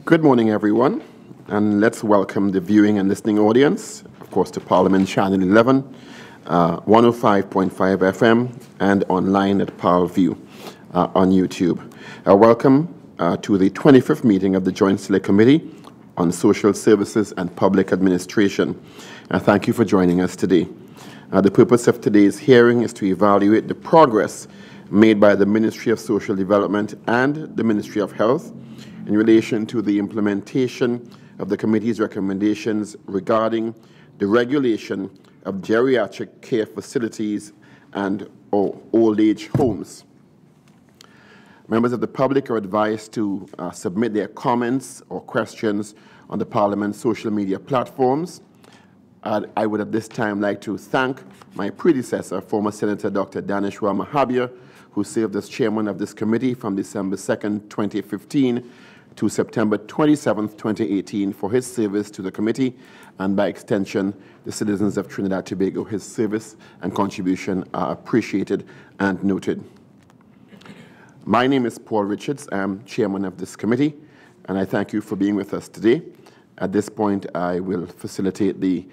Good morning, everyone, and let's welcome the viewing and listening audience, of course, to Parliament Channel 11, 105.5 FM, and online at ParlView on YouTube. Welcome to the 25th meeting of the Joint Select Committee on Social Services and Public Administration. Thank you for joining us today. The purpose of today's hearing is to evaluate the progress made by the Ministry of Social Development and the Ministry of Health in relation to the implementation of the committee's recommendations regarding the regulation of geriatric care facilities and old age homes. Members of the public are advised to submit their comments or questions on the Parliament's social media platforms. I would at this time like to thank my predecessor, former Senator Dr. Daneshwar Mahabir, who served as chairman of this committee from December 2nd, 2015 to September 27th, 2018 for his service to the committee, and by extension, the citizens of Trinidad-Tobago. His service and contribution are appreciated and noted. My name is Paul Richards. I am chairman of this committee, and I thank you for being with us today. At this point, I will facilitate the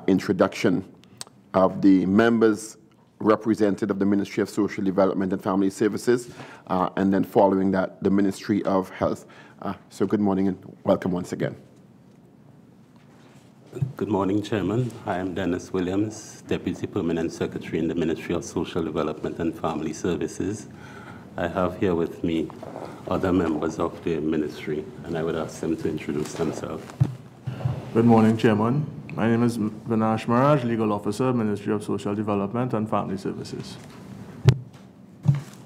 introduction of the members representative of the Ministry of Social Development and Family Services, and then following that, the Ministry of Health. So good morning and welcome once again. Good morning, Chairman. I am Dennis Williams, Deputy Permanent Secretary in the Ministry of Social Development and Family Services. I have here with me other members of the ministry, and I would ask them to introduce themselves. Good morning, Chairman. My name is Vinash Maraj, Legal Officer, Ministry of Social Development and Family Services.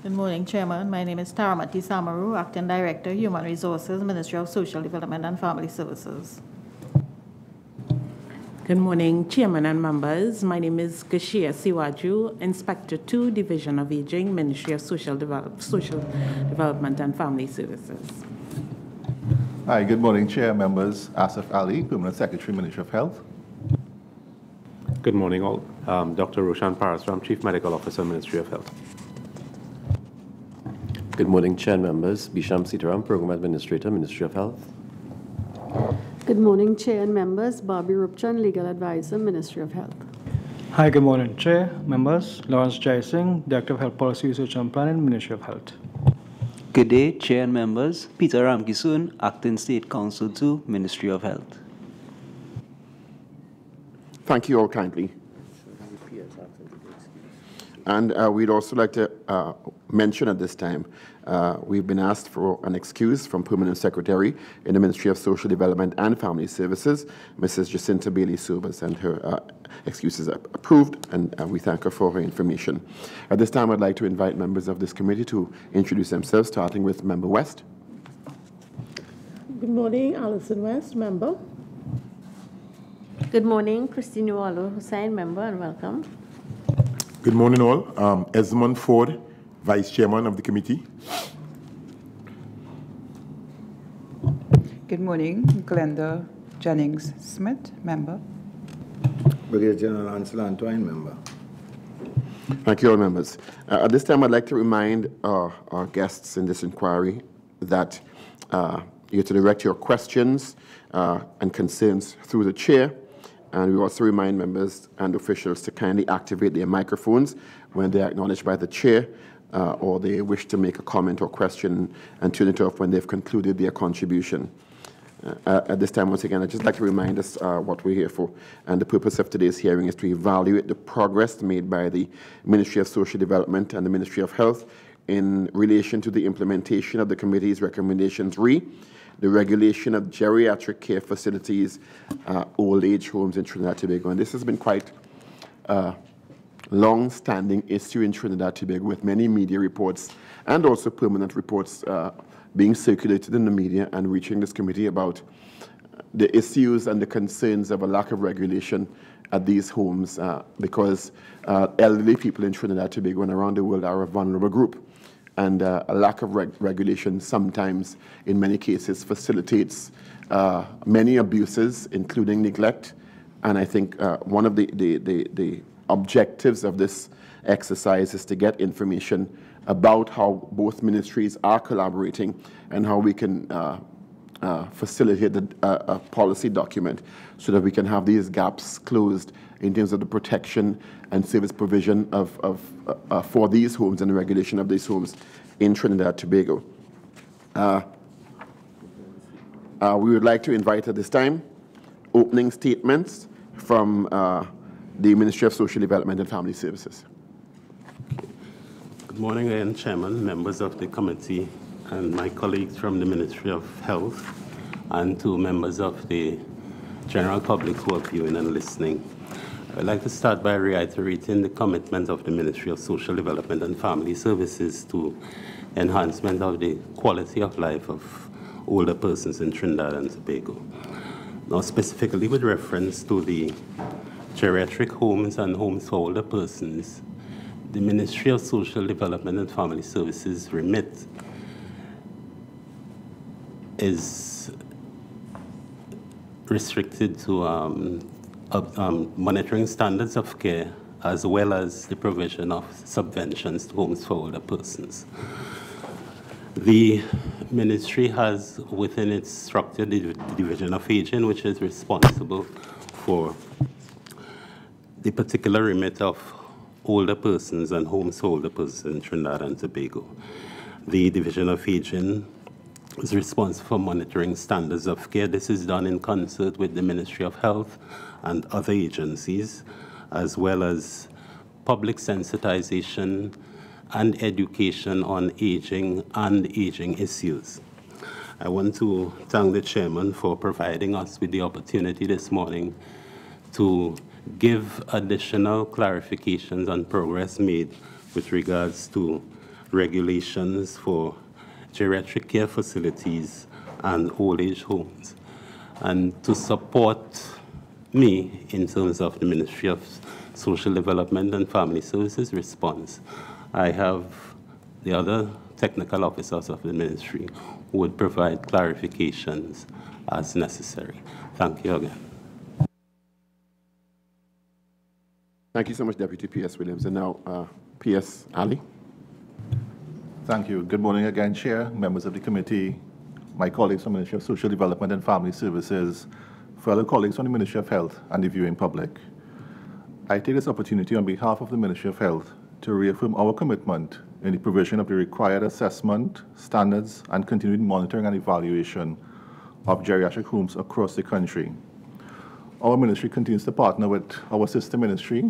Good morning, Chairman. My name is Taramati Samaru, Acting Director, Human Resources, Ministry of Social Development and Family Services. Good morning, Chairman and members. My name is Gashia Siwaju, Inspector 2, Division of Aging, Ministry of Social Development and Family Services. Hi, good morning, Chair, members. Asif Ali, Permanent Secretary, Ministry of Health. Good morning, all. Dr. Roshan Parasram, Chief Medical Officer, Ministry of Health. Good morning, Chair and members. Bisham Sitaram, Program Administrator, Ministry of Health. Good morning, Chair and members. Bobby Rupchan, Legal Advisor, Ministry of Health. Hi, good morning, Chair, members. Lawrence JSC, Director of Health Policy Research and Planning, Ministry of Health. Good day, Chair and members. Peter Ramkisoon, Acting State Counsel to Ministry of Health. Thank you all kindly. And we'd also like to mention at this time, we've been asked for an excuse from Permanent Secretary in the Ministry of Social Development and Family Services, Mrs. Jacinta Bailey-Sobers, and her excuse is approved, and we thank her for her information. At this time, I'd like to invite members of this committee to introduce themselves, starting with Member West. Good morning, Alison West, Member. Good morning, Christine Uwalo Hussain, Member, and welcome. Good morning, all. Esmond Ford, Vice Chairman of the committee. Good morning, Glenda Jennings-Smith, Member. Brigadier General Ansel Antoine, Member. Thank you all, members. At this time, I'd like to remind our guests in this inquiry that you're to direct your questions and concerns through the chair. And we also remind members and officials to kindly activate their microphones when they are acknowledged by the chair or they wish to make a comment or question, and turn it off when they've concluded their contribution. At this time, once again, I'd just like to remind us what we're here for. And the purpose of today's hearing is to evaluate the progress made by the Ministry of Social Development and the Ministry of Health in relation to the implementation of the committee's recommendations the regulation of geriatric care facilities, old age homes in Trinidad-Tobago. And this has been quite a long-standing issue in Trinidad-Tobago, with many media reports and also permanent reports being circulated in the media and reaching this committee about the issues and the concerns of a lack of regulation at these homes because elderly people in Trinidad-Tobago and around the world are a vulnerable group. And a lack of regulation sometimes, in many cases, facilitates many abuses, including neglect. And I think one of the objectives of this exercise is to get information about how both ministries are collaborating and how we can facilitate a policy document so that we can have these gaps closed in terms of the protection and service provision for these homes and the regulation of these homes in Trinidad-Tobago. We would like to invite at this time opening statements from the Ministry of Social Development and Family Services. Good morning again, Chairman, members of the committee, and my colleagues from the Ministry of Health, and to members of the general public who are viewing and listening. I'd like to start by reiterating the commitment of the Ministry of Social Development and Family Services to enhancement of the quality of life of older persons in Trinidad and Tobago. Now, specifically with reference to the geriatric homes and homes for older persons, the Ministry of Social Development and Family Services, Remit, is restricted to monitoring standards of care as well as the provision of subventions to homes for older persons. The ministry has within its structure the Division of Aging, which is responsible for the particular remit of older persons and homes for older persons in Trinidad and Tobago. The Division of Aging is responsible for monitoring standards of care. This is done in concert with the Ministry of Health and other agencies, as well as public sensitization and education on aging and aging issues. I want to thank the chairman for providing us with the opportunity this morning to give additional clarifications on progress made with regards to regulations for geriatric care facilities and old age homes, and to support me in terms of the Ministry of Social Development and Family Services response. I have the other technical officers of the ministry who would provide clarifications as necessary. Thank you again. Thank you so much, Deputy P.S. Williams. And now, P.S. Ali. Thank you. Good morning again, Chair, members of the committee, my colleagues from the Ministry of Social Development and Family Services, fellow colleagues from the Ministry of Health, and the viewing public. I take this opportunity on behalf of the Ministry of Health to reaffirm our commitment in the provision of the required assessment, standards, and continued monitoring and evaluation of geriatric homes across the country. Our ministry continues to partner with our sister ministry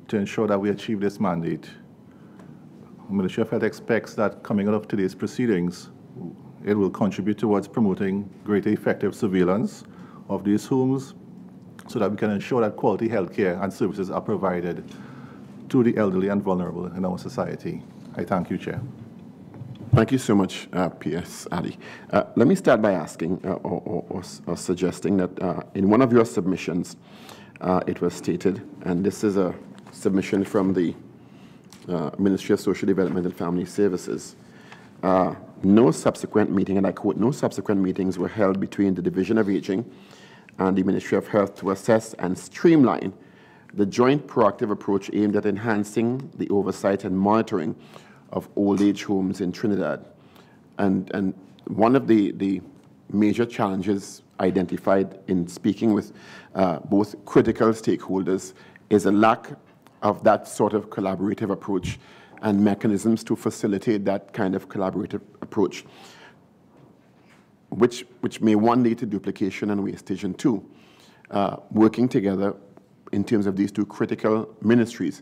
to ensure that we achieve this mandate. The Ministry of Health expects that coming out of today's proceedings, it will contribute towards promoting greater effective surveillance of these homes so that we can ensure that quality health care and services are provided to the elderly and vulnerable in our society. I thank you, Chair. Thank you so much, P.S. Ali. Let me start by asking or suggesting that in one of your submissions, it was stated, and this is a submission from the Ministry of Social Development and Family Services, no subsequent meeting, and I quote, no subsequent meetings were held between the Division of Aging and the Ministry of Health to assess and streamline the joint proactive approach aimed at enhancing the oversight and monitoring of old age homes in Trinidad. And one of the major challenges identified in speaking with both critical stakeholders is a lack of that sort of collaborative approach and mechanisms to facilitate that kind of collaborative approach, which may one lead to duplication and wastage, and two, working together in terms of these two critical ministries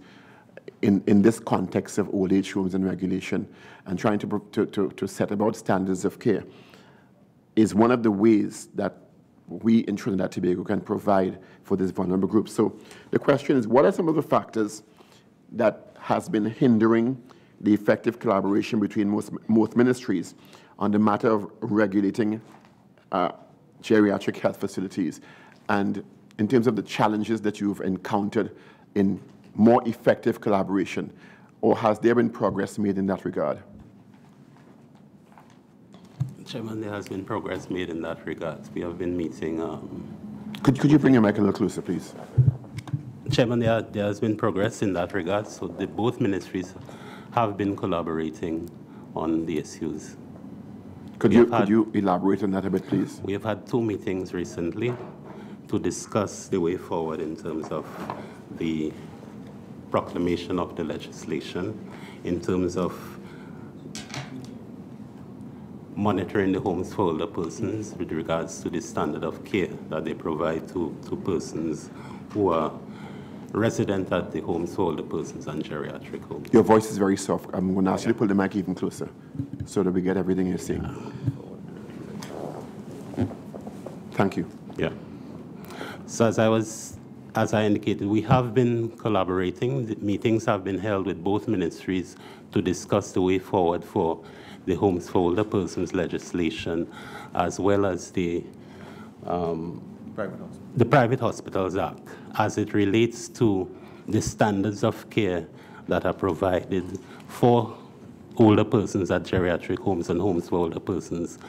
in this context of old age homes and regulation and trying to set about standards of care is one of the ways that we in Trinidad-Tobago can provide for this vulnerable group. So the question is, what are some of the factors that has been hindering the effective collaboration between most ministries on the matter of regulating geriatric health facilities, and in terms of the challenges that you've encountered in more effective collaboration, or has there been progress made in that regard? Chairman, there has been progress made in that regard. We have been meeting. Could you bring your mic a little closer, please? Chairman, there has been progress in that regard. So both ministries have been collaborating on the issues. Could you elaborate on that a bit, please? We have had 2 meetings recently to discuss the way forward in terms of the proclamation of the legislation, in terms of monitoring the homes for older persons with regards to the standard of care that they provide to persons who are resident at the homes for older persons and geriatric homes. Your voice is very soft. I'm going to ask you to pull the mic even closer so that we get everything you're saying. Thank you. Yeah. So as I indicated, we have been collaborating. The meetings have been held with both ministries to discuss the way forward for the Homes for Older Persons legislation, as well as the Private Hospitals Act, as it relates to the standards of care that are provided for older persons at geriatric homes and homes for older persons,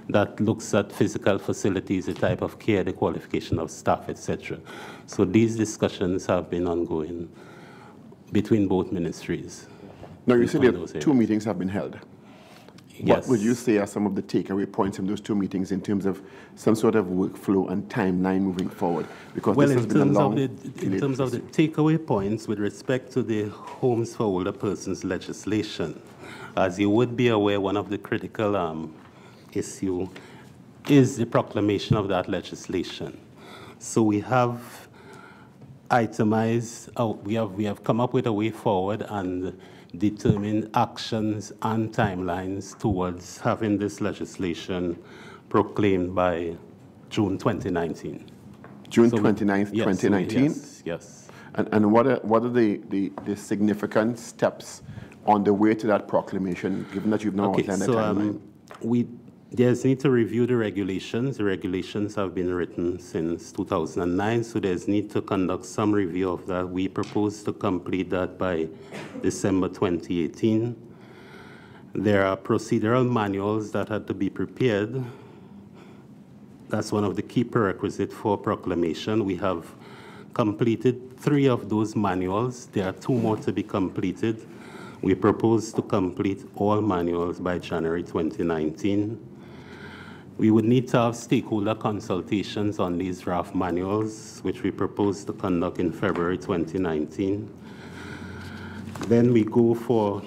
that looks at physical facilities, the type of care, the qualification of staff, etc. So these discussions have been ongoing between both ministries. Now, you said that 2 meetings have been held. Yes. What would you say are some of the takeaway points from those 2 meetings in terms of some sort of workflow and timeline moving forward? Because well, this has been a long in terms of the takeaway points with respect to the Homes for Older Persons legislation, as you would be aware, one of the critical issue is the proclamation of that legislation. So we have itemized, we have come up with a way forward and determined actions and timelines towards having this legislation proclaimed by June 2019. June 29th, yes, 2019? Yes. And what are the significant steps on the way to that proclamation, given that you've now outlined the timeline? There's need to review the regulations. The regulations have been written since 2009, so there's need to conduct some review of that. We propose to complete that by December 2018. There are procedural manuals that had to be prepared. That's one of the key prerequisites for proclamation. We have completed 3 of those manuals. There are 2 more to be completed. We propose to complete all manuals by January 2019. We would need to have stakeholder consultations on these draft manuals, which we propose to conduct in February 2019. Then we go for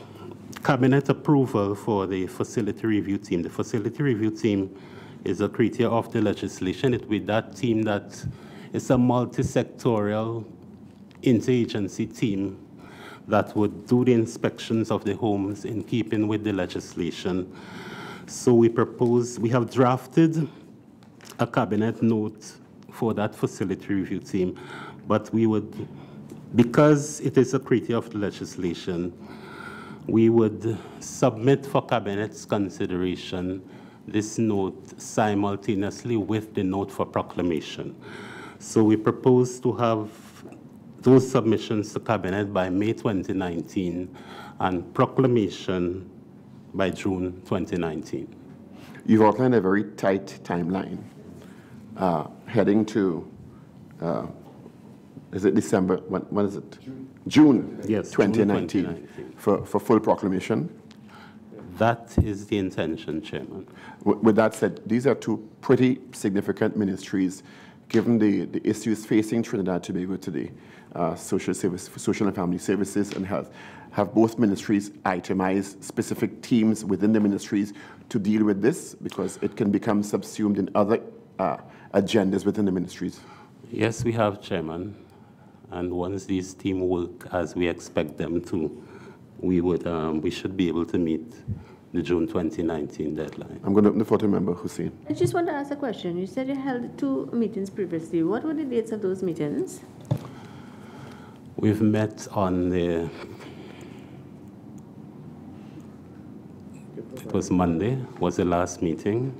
cabinet approval for the facility review team. The facility review team is a creature of the legislation. It will be that team that is a multi-sectorial interagency team that would do the inspections of the homes in keeping with the legislation. So we have drafted a cabinet note for that facility review team, but we would, because it is a creature of the legislation, we would submit for cabinet's consideration this note simultaneously with the note for proclamation. So we propose to have those submissions to cabinet by May 2019 and proclamation by June 2019. You've outlined a very tight timeline heading to, is it December? When is it? June. Yes, 2019, June 2019. For full proclamation? That is the intention, Chairman. With that said, these are 2 pretty significant ministries, given the issues facing Trinidad-Tobago today. Social and family services and health, have both ministries itemized specific teams within the ministries to deal with this, because it can become subsumed in other agendas within the ministries? Yes, we have, Chairman. And once these teams work as we expect them to, we should be able to meet the June 2019 deadline. I'm going to open the floor to Member Hussein. I just want to ask a question. You said you held 2 meetings previously. What were the dates of those meetings? We've met on it was Monday, was the last meeting,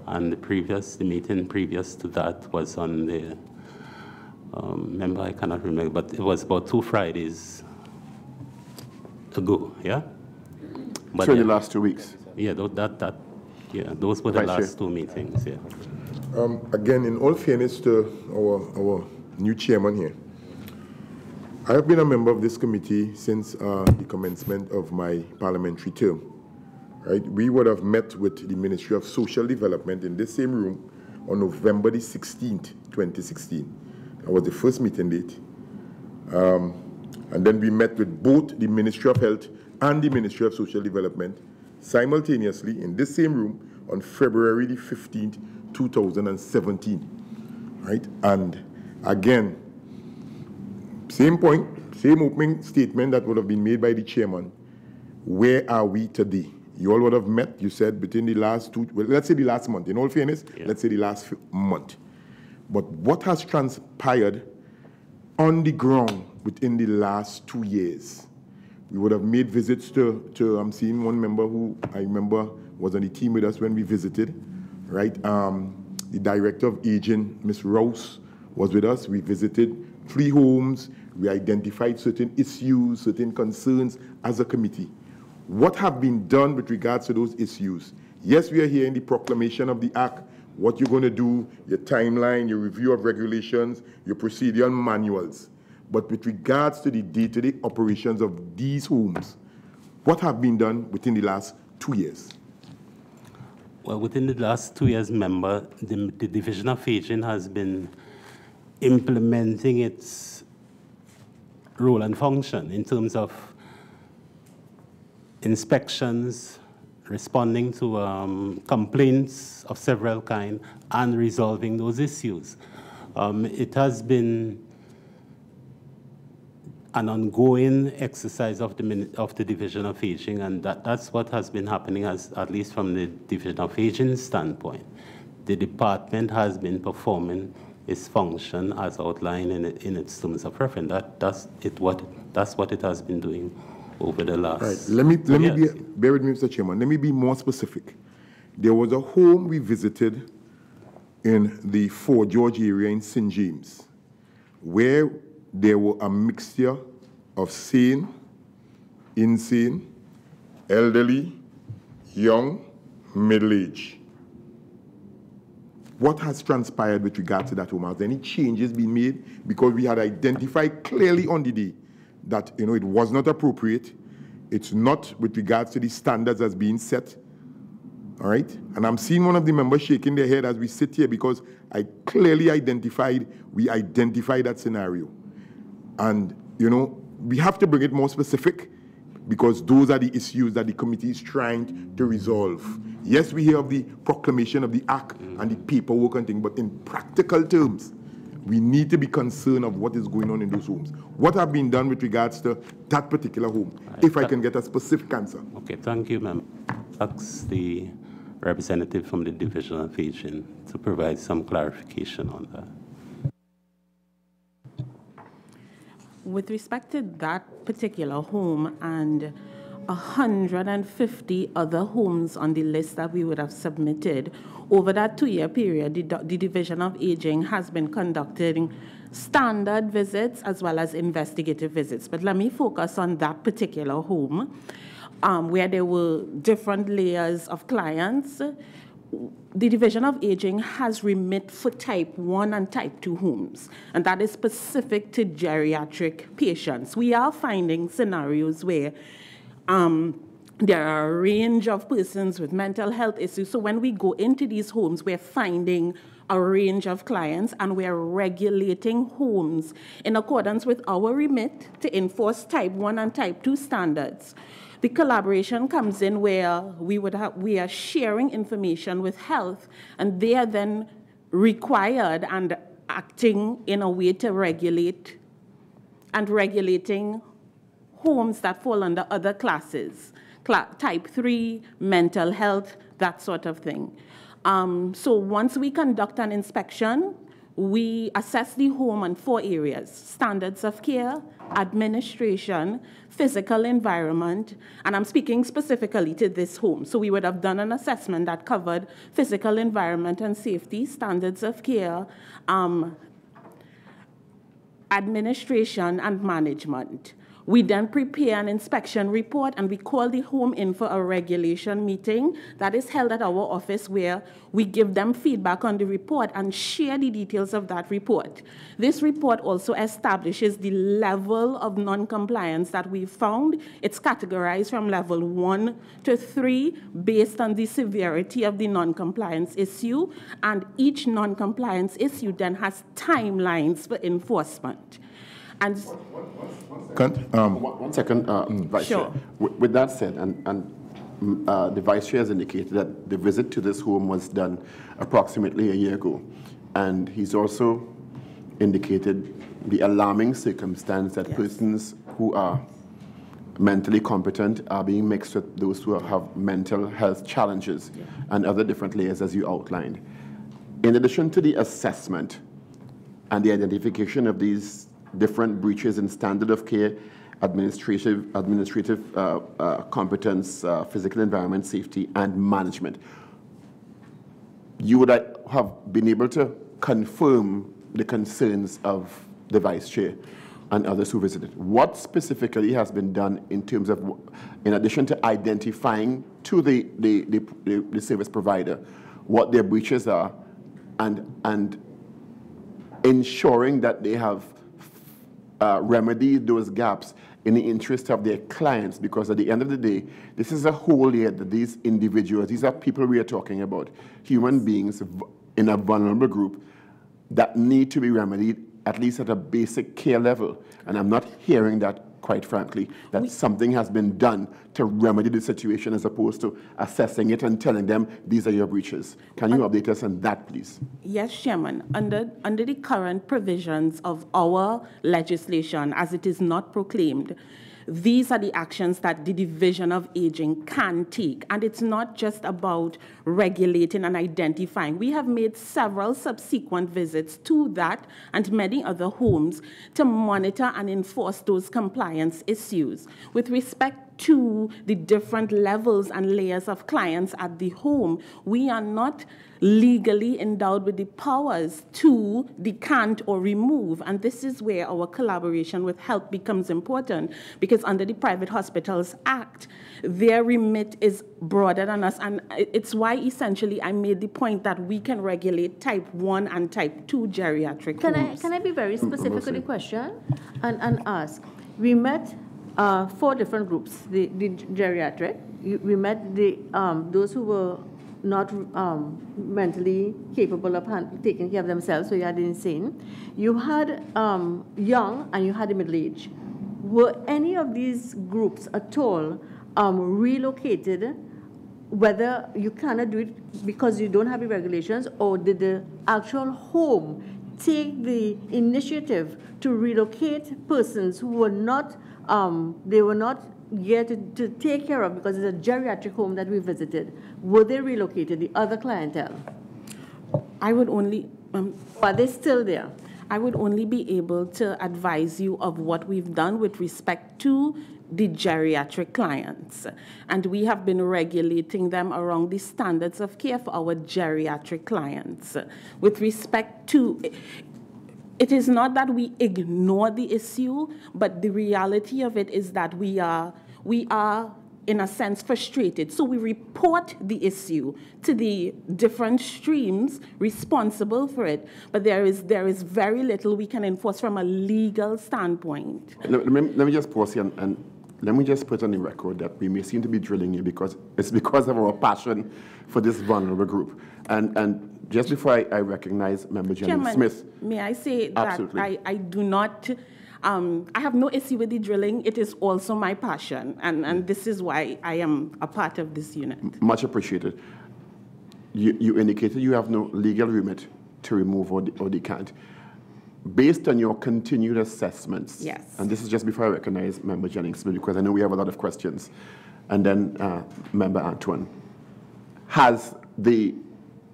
and the meeting previous to that was on the, remember, I cannot remember, but it was about 2 Fridays ago, yeah? But so in the last 2 weeks? Yeah, those were the last 2 meetings, yeah. Again, in all fairness to our new chairman here, I have been a member of this committee since the commencement of my parliamentary term. right, we would have met with the Ministry of Social Development in this same room on November the 16th, 2016. That was the first meeting date. And then we met with both the Ministry of Health and the Ministry of Social Development simultaneously in this same room on February the 15th, 2017, right? And again, same point, same opening statement that would have been made by the chairman. Where are we today? You all would have met, you said, between the last two, well, let's say the last month. In all fairness, let's say the last month. But what has transpired on the ground within the last 2 years? We would have made visits to I'm seeing one member who I remember was on the team with us when we visited, right? The director of aging, Ms. Rouse, was with us. We visited 3 homes. We identified certain issues, certain concerns as a committee. What have been done with regards to those issues? Yes, we are here in the proclamation of the Act, what you're going to do, your timeline, your review of regulations, your procedural manuals. But with regards to the day-to-day operations of these homes, what have been done within the last 2 years? Well, within the last 2 years, member, the Division of Aging has been implementing its role and function in terms of inspections, responding to complaints of several kinds, and resolving those issues. It has been an ongoing exercise of the Division of Aging, and that's what has been happening, at least from the Division of Aging standpoint. The department has been performing its function as outlined in its terms of reference. That's what it has been doing over the last. Right. Let me bear with me, Mr. Chairman. Let me be more specific. There was a home we visited in the Fort George area in St. James, where there were a mixture of sane, insane, elderly, young, middle-aged. What has transpired with regard to that home? Has any changes been made? Because we had identified clearly on the day that it was not appropriate. It's not with regards to the standards as being set. All right? And I'm seeing one of the members shaking their head as we sit here because I clearly identified that scenario. And, we have to bring it more specific because those are the issues that the committee is trying to resolve. Yes, we hear of the proclamation of the Act and the paperwork and things, but in practical terms, we need to be concerned of what is going on in those homes. What have been done with regards to that particular home, if I can get a specific answer? Okay, thank you, ma'am. Ask the representative from the Division of Aging to provide some clarification on that. With respect to that particular home and 150 other homes on the list that we would have submitted, over that 2-year period, the Division of Aging has been conducting standard visits as well as investigative visits. But let me focus on that particular home where there were different layers of clients. The Division of Aging has Remit for type 1 and type 2 homes, and that is specific to geriatric patients. We are finding scenarios where there are a range of persons with mental health issues. So when we go into these homes, we're finding a range of clients, and we're regulating homes in accordance with our remit to enforce type 1 and type 2 standards. The collaboration comes in where we are sharing information with health, and they are then required and acting in a way to regulate and regulating homes that fall under other classes, type 3, mental health, that sort of thing. So once we conduct an inspection, we assess the home on 4 areas: standards of care, administration, physical environment, and I'm speaking specifically to this home. So we would have done an assessment that covered physical environment and safety, standards of care, administration, and management. We then prepare an inspection report and we call the home in for a regulation meeting that is held at our office where we give them feedback on the report and share the details of that report. This report also establishes the level of non-compliance that we found. It's categorized from level 1 to 3 based on the severity of the non-compliance issue, and each non-compliance issue then has timelines for enforcement. And one second, Vice sure. Chair. With that said, the Vice Chair has indicated that the visit to this home was done approximately a year ago. And he's also indicated the alarming circumstance that persons who are mentally competent are being mixed with those who have mental health challenges and other different layers as you outlined. In addition to the assessment and the identification of these different breaches in standard of care, administrative competence, physical environment, safety, and management, you would have been able to confirm the concerns of the Vice Chair and others who visited. What specifically has been done in terms of, in addition to identifying to the service provider what their breaches are and ensuring that they have remedied those gaps in the interest of their clients? Because at the end of the day, this is a whole year that these individuals, these are people we are talking about, human beings in a vulnerable group that need to be remedied at least at a basic care level. And I'm not hearing that, quite frankly, that something has been done to remedy the situation as opposed to assessing it and telling them these are your breaches. Can you update us on that, please? Yes, Chairman. Under the current provisions of our legislation, as it is not proclaimed, these are the actions that the Division of Aging can take. And it's not just about regulating and identifying. We have made several subsequent visits to that and many other homes to monitor and enforce those compliance issues. With respect to the different levels and layers of clients at the home, we are not legally endowed with the powers to decant or remove. And this is where our collaboration with health becomes important, because under the Private Hospitals Act, their remit is broader than us. And it's why essentially I made the point that we can regulate type 1 and type 2 geriatric homes. Can I be very specific with the question and ask? We met 4 different groups, the geriatric. We met those who were not mentally capable of taking care of themselves, so you had the insane. You had young and you had the middle-aged. Were any of these groups at all relocated, whether you cannot do it because you don't have the regulations, or did the actual home take the initiative to relocate persons who were not, they were not yet to take care of, because it's a geriatric home that we visited? Were they relocated, the other clientele? I would only... are they still there? I would only be able to advise you of what we've done with respect to the geriatric clients. And we have been regulating them around the standards of care for our geriatric clients. With respect to... It is not that we ignore the issue, but the reality of it is that we are, in a sense, frustrated. So we report the issue to the different streams responsible for it, but there is very little we can enforce from a legal standpoint. Let me just pause here and let me just put on the record that we may seem to be drilling you because it's because of our passion for this vulnerable group. And just before I recognize Member Jennings Smith. May I say that absolutely. I do not, I have no issue with the drilling. It is also my passion, and this is why I am a part of this unit. Much appreciated. You indicated you have no legal remit to remove or decant. Based on your continued assessments, yes. And this is just before I recognize Member Jennings Smith, because I know we have a lot of questions, and then Member Antoine, has the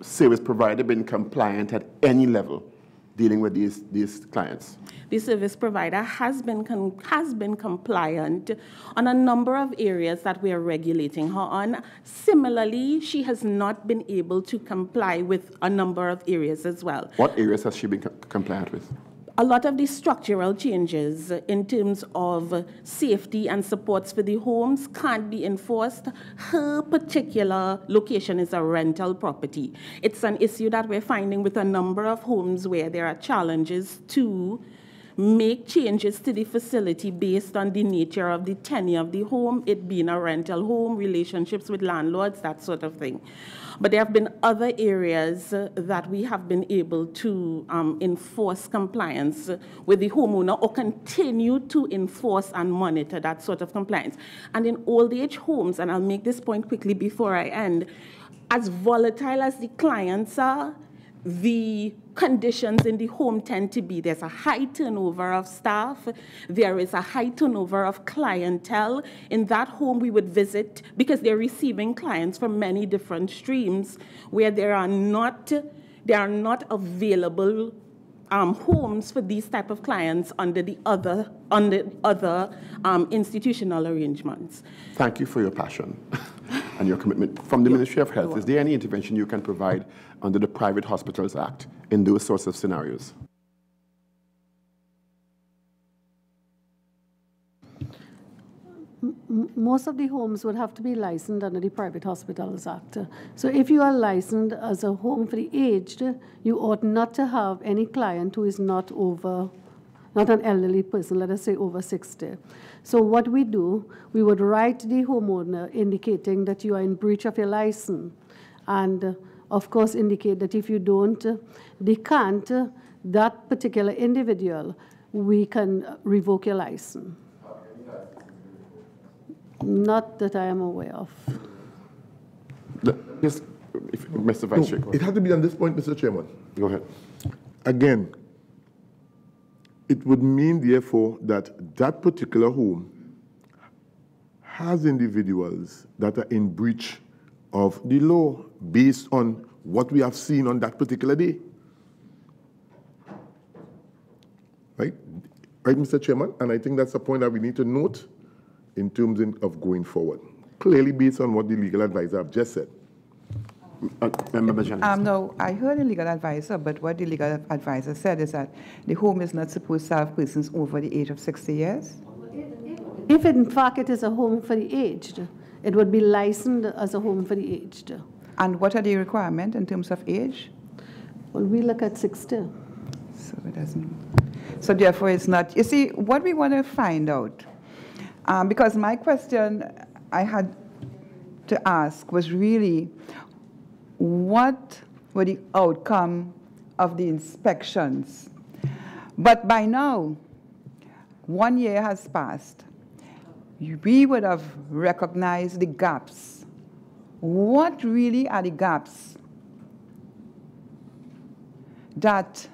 service provider been compliant at any level dealing with these clients? The service provider has been compliant on a number of areas that we are regulating her on. Similarly, she has not been able to comply with a number of areas as well. What areas has she been compliant with? a lot of the structural changes in terms of safety and supports for the homes can't be enforced. Her particular location is a rental property. It's an issue that we're finding with a number of homes where there are challenges to make changes to the facility based on the nature of the tenure of the home, it being a rental home, relationships with landlords, that sort of thing. But there have been other areas that we have been able to enforce compliance with the homeowner or continue to enforce and monitor that sort of compliance. And in old age homes, and I'll make this point quickly before I end, as volatile as the clients are, the conditions in the home tend to be, there's a high turnover of staff, there is a high turnover of clientele. In that home we would visit, because they're receiving clients from many different streams, where there are not available homes for these type of clients under other institutional arrangements. Thank you for your passion and your commitment. From the Ministry of Health, is there any intervention you can provide under the Private Hospitals Act in those sorts of scenarios? Most of the homes would have to be licensed under the Private Hospitals Act. So if you are licensed as a home for the aged, you ought not to have any client who is not an elderly person, let us say over 60. So what we do, we would write the homeowner indicating that you are in breach of your license, and of course indicate that if you don't decant that particular individual, we can revoke your license. Not that I am aware of. Yes, Mr. Vice Chair. It had to be on this point, Mr. Chairman. Go ahead. Again, it would mean, therefore, that that particular home has individuals that are in breach of the law based on what we have seen on that particular day. Right, Mr. Chairman? And I think that's a point that we need to note in terms of going forward, clearly based on what the legal advisor have just said. No, I heard the legal advisor, but what the legal advisor said is that the home is not supposed to have persons over the age of 60 years. If in fact it is a home for the aged, it would be licensed as a home for the aged. And what are the requirements in terms of age? Well, we look at 60. So it doesn't. So therefore it's not. You see, what we want to find out, because my question I had to ask was really, what were the outcome of the inspections? But by now, 1 year has passed. We would have recognized the gaps. What really are the gaps that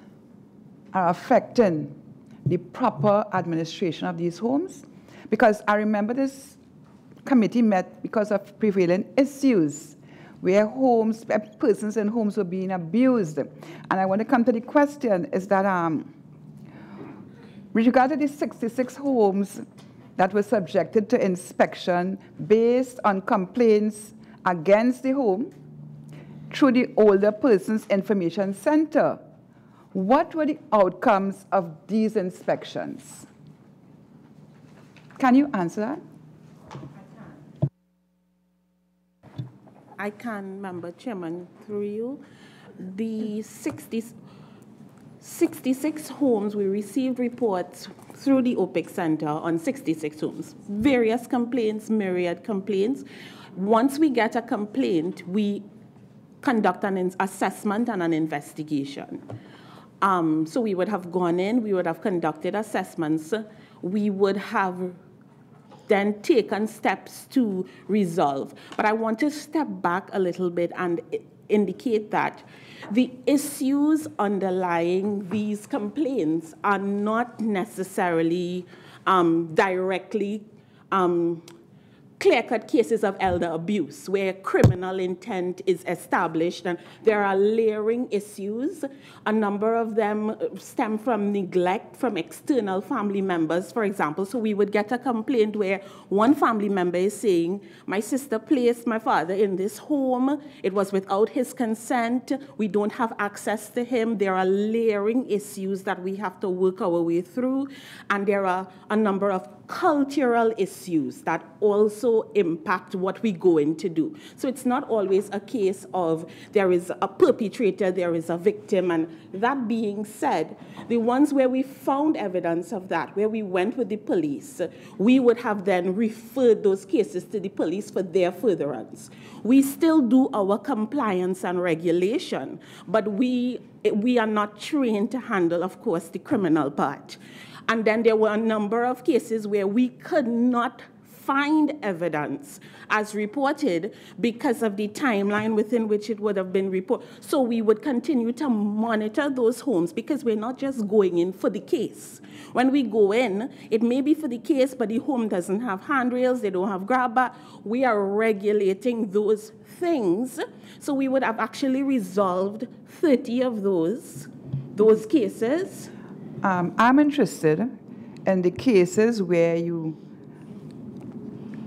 are affecting the proper administration of these homes? Because I remember this committee met because of prevailing issues where persons in homes were being abused. And I want to come to the question is that with regard to the 66 homes that were subjected to inspection based on complaints against the home through the Older Persons Information Center, what were the outcomes of these inspections? Can you answer that? I can, Member Chairman, through you. The 66 homes, we received reports through the OPIC Center on 66 homes. Various complaints, myriad complaints. Once we get a complaint, we conduct an assessment and an investigation. So we would have gone in, we would have conducted assessments, we would have then taken steps to resolve. But I want to step back a little bit and indicate that the issues underlying these complaints are not necessarily directly clear-cut cases of elder abuse where criminal intent is established, and there are layering issues. A number of them stem from neglect from external family members, for example. So we would get a complaint where one family member is saying, my sister placed my father in this home. It was without his consent. We don't have access to him. There are layering issues that we have to work our way through. And there are a number of cultural issues that also impact what we go in to do. So it's not always a case of there is a perpetrator, there is a victim. And that being said, the ones where we found evidence of that, where we went with the police, we would have then referred those cases to the police for their furtherance. We still do our compliance and regulation, but we are not trained to handle, of course, the criminal part. And then there were a number of cases where we could not find evidence as reported because of the timeline within which it would have been reported. So we would continue to monitor those homes because we're not just going in for the case. When we go in, it may be for the case, but the home doesn't have handrails, they don't have grab bag. We are regulating those things. So we would have actually resolved 30 of those cases. I'm interested in the cases where you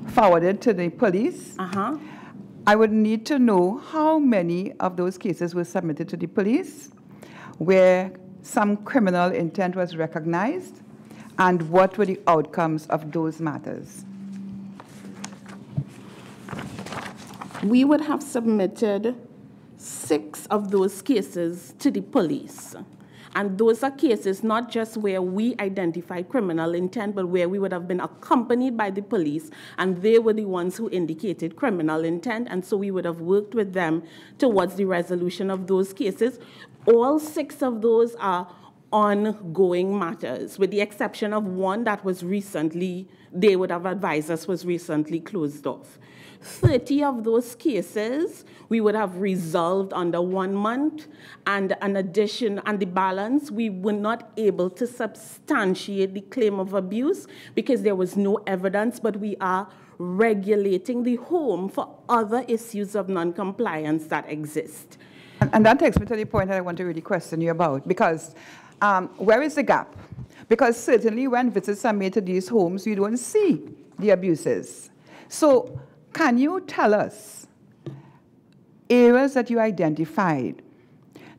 forwarded to the police. I would need to know how many of those cases were submitted to the police, where some criminal intent was recognized, and what were the outcomes of those matters. We would have submitted 6 of those cases to the police. And those are cases not just where we identified criminal intent, but where we would have been accompanied by the police, and they were the ones who indicated criminal intent, and so we would have worked with them towards the resolution of those cases. All 6 of those are ongoing matters, with the exception of one that was recently, they would have advised us was recently closed off. 30 of those cases we would have resolved under 1 month, and an addition, and the balance, we were not able to substantiate the claim of abuse because there was no evidence, but we are regulating the home for other issues of non-compliance that exist. And that takes me to the point that I want to really question you about, because where is the gap? Because certainly when visits are made to these homes, you don't see the abuses. So can you tell us areas that you identified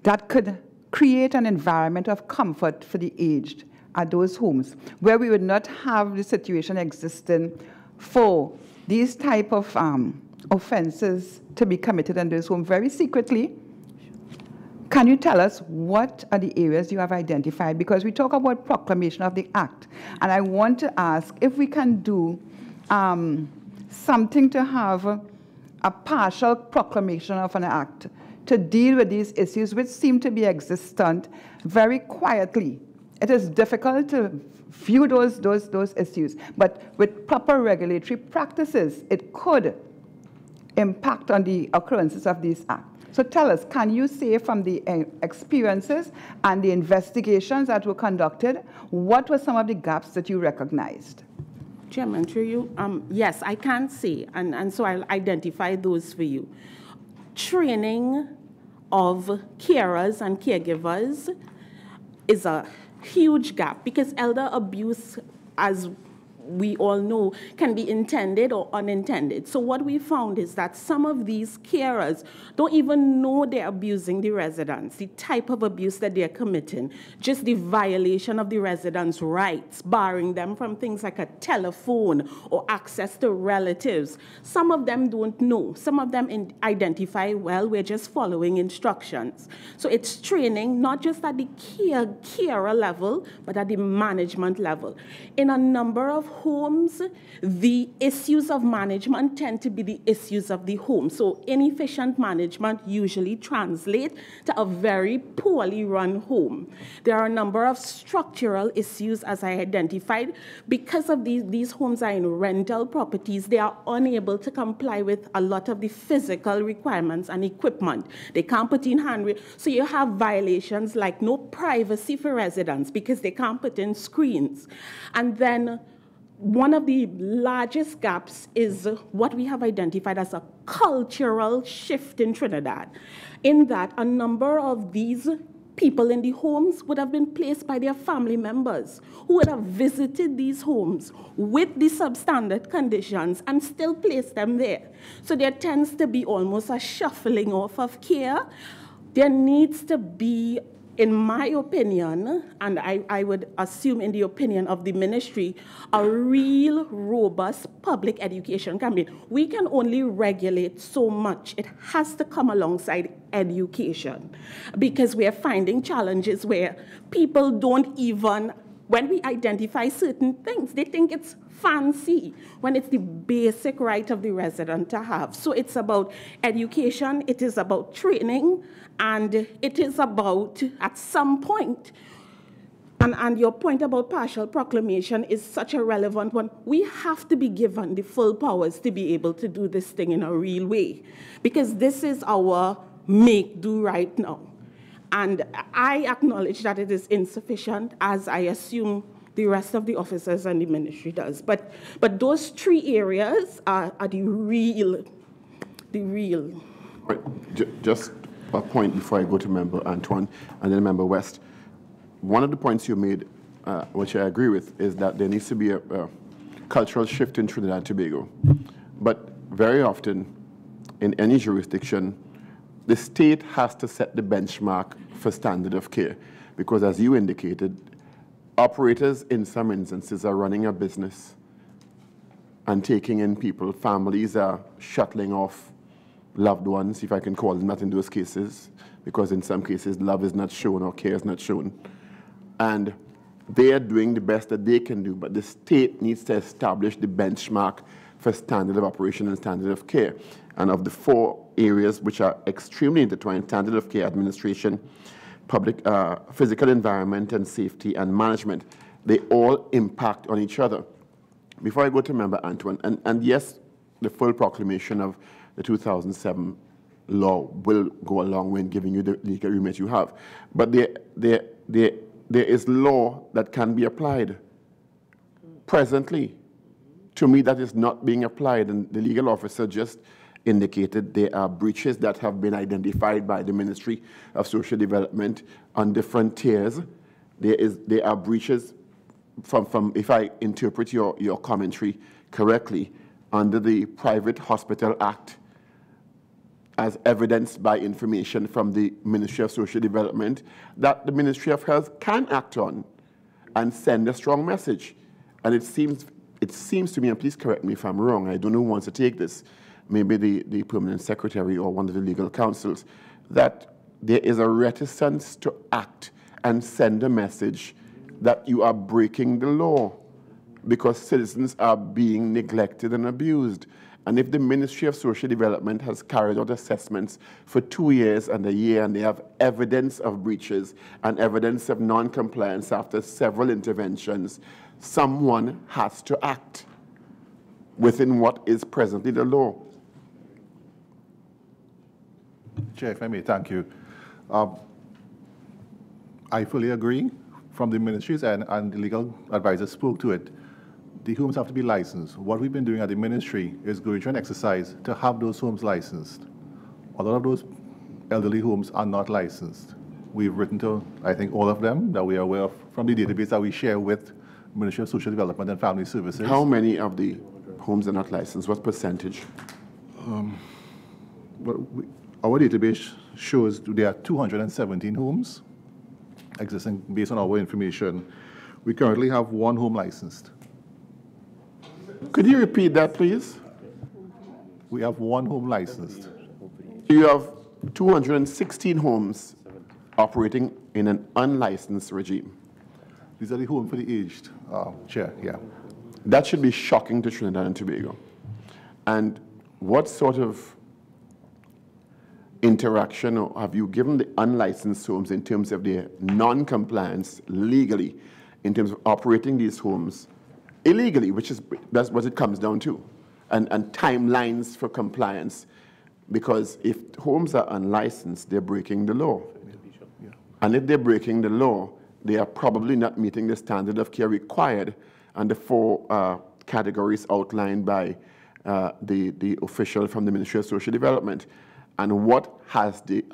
that could create an environment of comfort for the aged at those homes, where we would not have the situation existing for these type of offenses to be committed in those homes very secretly? Can you tell us what are the areas you have identified? Because we talk about proclamation of the act, and I want to ask if we can do something to have a partial proclamation of an act to deal with these issues which seem to be existent very quietly. It is difficult to view those issues, but with proper regulatory practices, it could impact on the occurrences of these acts. So tell us, can you say from the experiences and the investigations that were conducted, what were some of the gaps that you recognized? Chairman, through you, yes, I can say, and so I'll identify those for you. Training of carers and caregivers is a huge gap because elder abuse, as we all know, can be intended or unintended. So what we found is that some of these carers don't even know they're abusing the residents, the type of abuse that they're committing, just the violation of the residents' rights, barring them from things like a telephone or access to relatives. Some of them don't know. Some of them identify, well, we're just following instructions. So it's training, not just at the carer level, but at the management level. In a number of homes, the issues of management tend to be the issues of the home. So inefficient management usually translates to a very poorly run home. There are a number of structural issues, as I identified. Because of these homes are in rental properties, they are unable to comply with a lot of the physical requirements and equipment. They can't put in handrail. So you have violations like no privacy for residents because they can't put in screens. And then one of the largest gaps is what we have identified as a cultural shift in Trinidad, in that a number of these people in the homes would have been placed by their family members who would have visited these homes with the substandard conditions and still place them there. So there tends to be almost a shuffling off of care. There needs to be, in my opinion, and I would assume in the opinion of the ministry, a real robust public education campaign. We can only regulate so much. It has to come alongside education, because we are finding challenges where people don't even, when we identify certain things, they think it's fancy, when it's the basic right of the resident to have. So it's about education, it is about training, and it is about, at some point, and your point about partial proclamation is such a relevant one, we have to be given the full powers to be able to do this thing in a real way, because this is our make-do right now. And I acknowledge that it is insufficient, as I assume the rest of the officers and the ministry does. But those three areas are the real. Right. Just a point before I go to Member Antoine and then Member West. One of the points you made, which I agree with, is that there needs to be a cultural shift in Trinidad and Tobago. But very often, in any jurisdiction, the state has to set the benchmark for standard of care, because as you indicated, operators in some instances are running a business and taking in people. Families are shuttling off loved ones, if I can call them that in those cases, because in some cases love is not shown or care is not shown. And they are doing the best that they can do, but the state needs to establish the benchmark for standard of operation and standard of care. And of the four areas which are extremely intertwined, standard of care administration, public physical environment and safety and management, they all impact on each other. Before I go to Member Antoine, and yes, the full proclamation of the 2007 law will go a long way in giving you the legal remit you have. But there is law that can be applied. Presently, to me, that is not being applied, and the legal officer just indicated there are breaches that have been identified by the Ministry of Social Development on different tiers. There are breaches from if I interpret your commentary correctly, under the Private Hospital Act, as evidenced by information from the Ministry of Social Development, that the Ministry of Health can act on and send a strong message. And it seems to me, and please correct me if I'm wrong, I don't know who wants to take this, maybe the permanent secretary or one of the legal counsels, that there is a reticence to act and send a message that you are breaking the law because citizens are being neglected and abused. And if the Ministry of Social Development has carried out assessments for 2 years and a year, and they have evidence of breaches and evidence of non-compliance after several interventions, someone has to act within what is presently the law. Chair, if I may, thank you. I fully agree. From the ministries and the legal advisors spoke to it, the homes have to be licensed. What we've been doing at the ministry is going through an exercise to have those homes licensed. A lot of those elderly homes are not licensed. We've written to, I think, all of them that we are aware of from the database that we share with Ministry of Social Development and Family Services. How many of the homes are not licensed? What percentage? Our database shows there are 217 homes existing based on our information. We currently have 1 home licensed. Could you repeat that, please? We have 1 home licensed. You have 216 homes operating in an unlicensed regime. These are the homes for the aged, Chair, yeah. That should be shocking to Trinidad and Tobago. And what sort of interaction have you given the unlicensed homes in terms of their non-compliance legally, in terms of operating these homes illegally, that's what it comes down to, and timelines for compliance? Because if homes are unlicensed, they're breaking the law. And if they're breaking the law, they are probably not meeting the standard of care required under 4 categories outlined by the official from the Ministry of Social Development? And what have the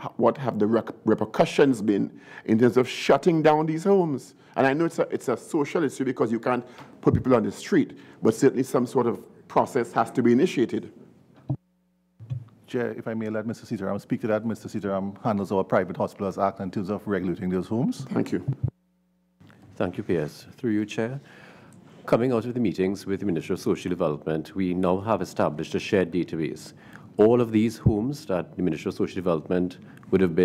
repercussions been in terms of shutting down these homes? And I know it's a social issue because you can't put people on the street, but certainly some sort of process has to be initiated. Chair, if I may let Mr. Sitaram speak to that. Mr. Sitaram handles our Private Hospitals Act in terms of regulating those homes. Thank you. Thank you, PS. Through you, Chair. Coming out of the meetings with the Ministry of Social Development, we now have established a shared database. All of these homes that the Ministry of Social Development would have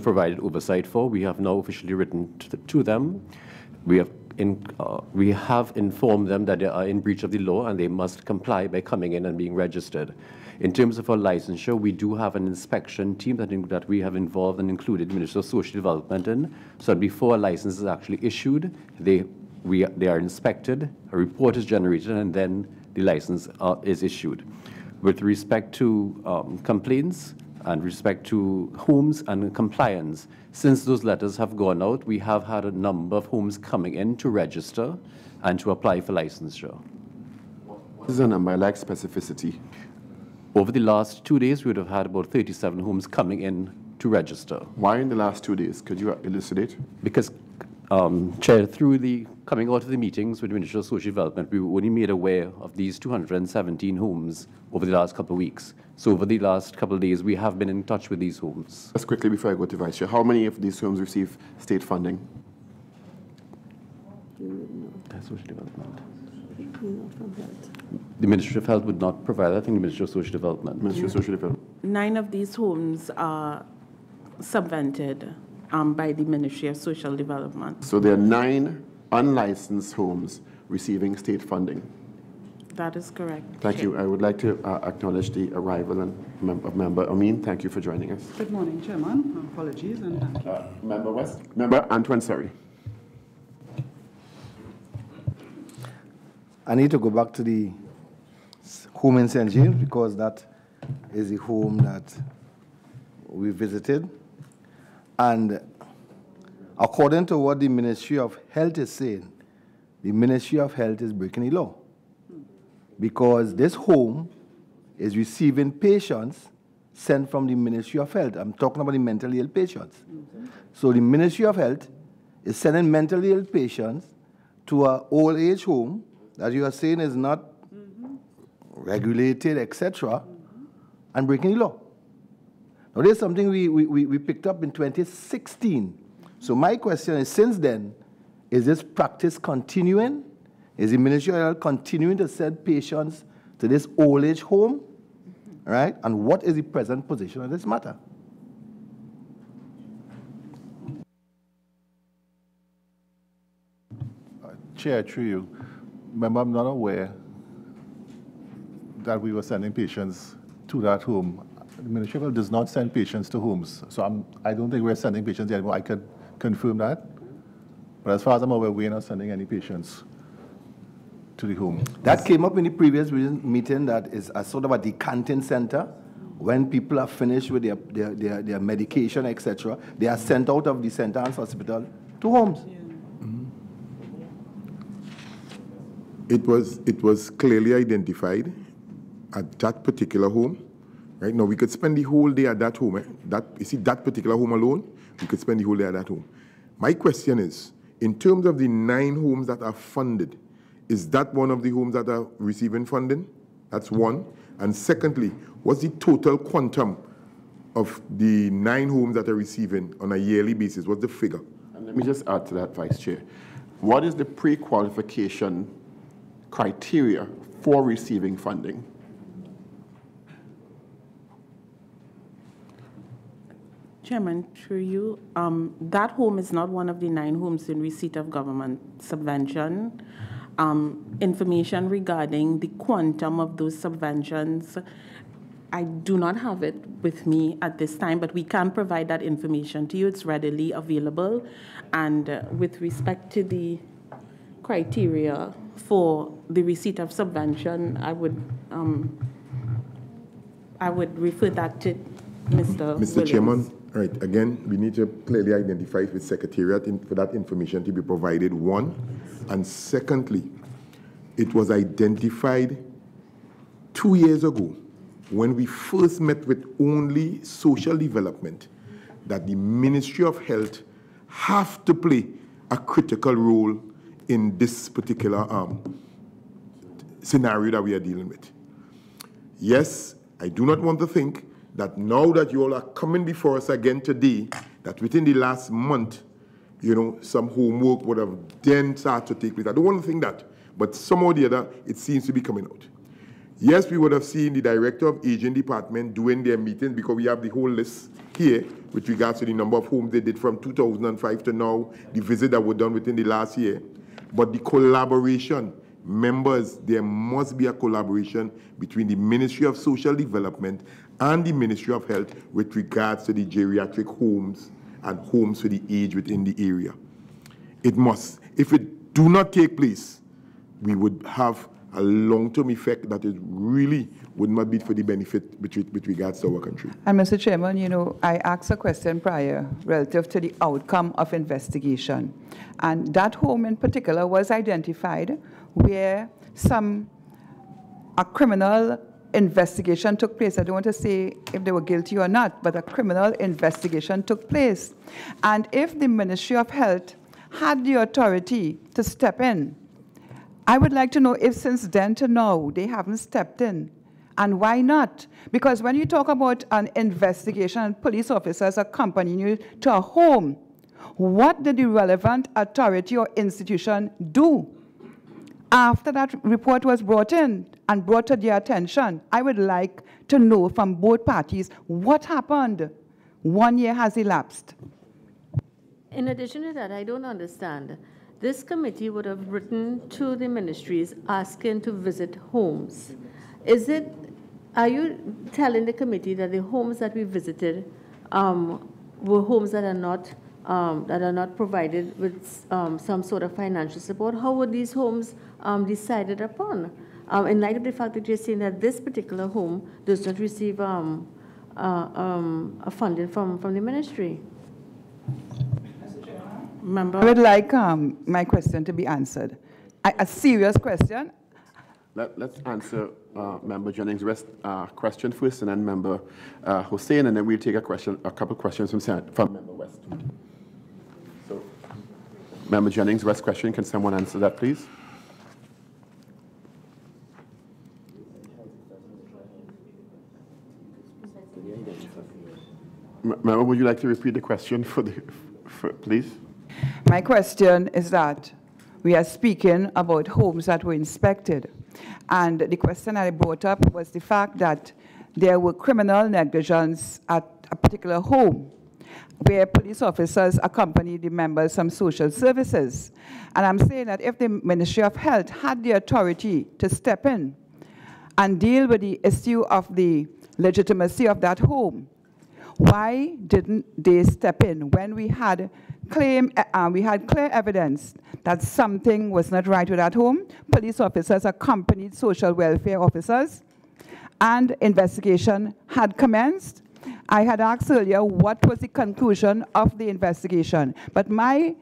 provided oversight for, we have now officially written to them. We have informed them that they are in breach of the law and they must comply by coming in and being registered. In terms of our licensure, we do have an inspection team that we have involved and included the Ministry of Social Development in, so that before a license is actually issued, they are inspected, a report is generated, and then the license is issued. With respect to complaints and respect to homes and compliance, since those letters have gone out, we have had a number of homes coming in to register and to apply for licensure. What is the number? I like specificity. Over the last 2 days, we would have had about 37 homes coming in to register. Why in the last 2 days? Could you elucidate? Because, Chair, through the coming out of the meetings with the Ministry of Social Development, we were only made aware of these 217 homes over the last couple of weeks. So over the last couple of days, we have been in touch with these homes. Just quickly before I go to Vice Chair, how many of these homes receive state funding? Social Development. The Ministry of Health would not provide that. I think the Ministry of Social Development. Ministry of Social Development. 9 of these homes are subvented by the Ministry of Social Development. So there are 9 unlicensed homes receiving state funding. That is correct. Thank you. I would like to acknowledge the arrival of Member Amin. Thank you for joining us. Good morning, Chairman. Apologies and thank you. Member West. Member Antoine Sari. I need to go back to the home in St. James because that is the home that we visited. And according to what the Ministry of Health is saying, the Ministry of Health is breaking the law because this home is receiving patients sent from the Ministry of Health. I'm talking about the mentally ill patients. So the Ministry of Health is sending mentally ill patients to an old age home that you are saying is not regulated, etc., and breaking the law. Now, there's something we picked up in 2016. So my question is, since then, is this practice continuing? Is the Ministry of Health continuing to send patients to this old age home? Right? And what is the present position of this matter? Chair, through you. Remember, I'm not aware that we were sending patients to that home. The Ministry of Health does not send patients to homes. So I don't think we're sending patients anymore. I could confirm that. But as far as I'm aware, we're not sending any patients to the home. That came up in the previous meeting, that is a sort of a decanting center. When people are finished with their medication, etc., they are sent out of the center and hospital to homes. It was clearly identified at that particular home. Right now, we could spend the whole day at that home. You see, that particular home alone, we could spend the whole day at that home. My question is, in terms of the 9 homes that are funded, is that one of the homes that are receiving funding? That's one. And secondly, what's the total quantum of the 9 homes that are receiving on a yearly basis? What's the figure? And let me just add to that, Vice Chair. What is the pre-qualification criteria for receiving funding? Chairman, through you, that home is not one of the 9 homes in receipt of government subvention. Information regarding the quantum of those subventions, I do not have it with me at this time, but we can provide that information to you. It's readily available. And with respect to the criteria for the receipt of subvention, I would refer that to Mr. Williams. Chairman, right, again, we need to clearly identify with Secretariat for that information to be provided, one. And secondly, it was identified 2 years ago when we first met with only social development that the Ministry of Health have to play a critical role in this particular scenario that we are dealing with. Yes, I do not want to think that now that you all are coming before us again today, that within the last month, you know, some homework would have then started to take place. I don't want to think that, but somehow or the other, it seems to be coming out. Yes, we would have seen the Director of Aging Department doing their meetings because we have the whole list here with regards to the number of homes they did from 2005 to now, the visits that were done within the last year. But the collaboration, members, there must be a collaboration between the Ministry of Social Development and the Ministry of Health with regards to the geriatric homes and homes for the aged within the area. It must. If it do not take place, we would have a long-term effect that is really would not be for the benefit with regards to our country. And Mr. Chairman, you know, I asked a question prior relative to the outcome of investigation. And that home in particular was identified where a criminal investigation took place. I don't want to say if they were guilty or not, but a criminal investigation took place. And if the Ministry of Health had the authority to step in, I would like to know if since then to now they haven't stepped in. And why not? Because when you talk about an investigation and police officers accompanying you to a home, what did the relevant authority or institution do? After that report was brought in and brought to their attention, I would like to know from both parties what happened. 1 year has elapsed. In addition to that, I don't understand. This committee would have written to the ministries asking to visit homes. Are you telling the committee that the homes that we visited were homes that are not provided with some sort of financial support? How were these homes decided upon? In light of the fact that you're saying that this particular home does not receive a funding from the ministry. I would like my question to be answered. A serious question. Let's answer Member Jennings' question first, and then Member Hussain, and then we'll take a couple questions from Member West. So, Member Jennings' question, can someone answer that, please? Member, would you like to repeat the question please? My question is that we are speaking about homes that were inspected. And the question I brought up was the fact that there were criminal negligence at a particular home where police officers accompanied the members from social services. And I'm saying that if the Ministry of Health had the authority to step in and deal with the issue of the legitimacy of that home, why didn't they step in when we had clear evidence that something was not right with that home? Police officers accompanied social welfare officers, and investigation had commenced. I had asked earlier what was the conclusion of the investigation, but my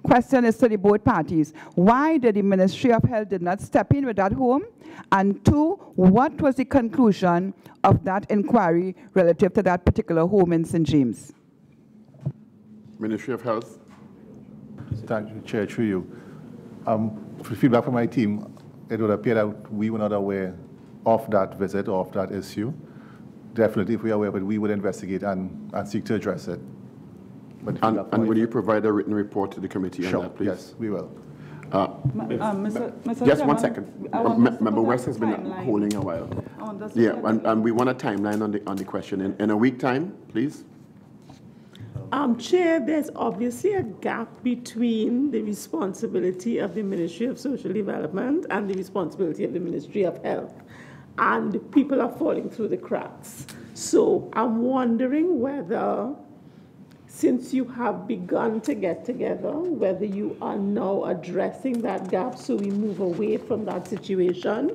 question is to the both parties. Why did the Ministry of Health did not step in with that home? And two, what was the conclusion of that inquiry relative to that particular home in St. James? Ministry of Health. Thank you, Chair, through you. For feedback from my team, it would appear that we were not aware of that visit or of that issue. Definitely, if we are aware of it, we would investigate and seek to address it. And will you provide a written report to the committee on that, please? Yes, we will. Mr. Just Chairman, 1 second. Member West has been holding a while. Yeah, and we want a timeline on the question. In a week time, please. Chair, there's obviously a gap between the responsibility of the Ministry of Social Development and the responsibility of the Ministry of Health. And people are falling through the cracks. So I'm wondering whether, since you have begun to get together, whether you are now addressing that gap so we move away from that situation,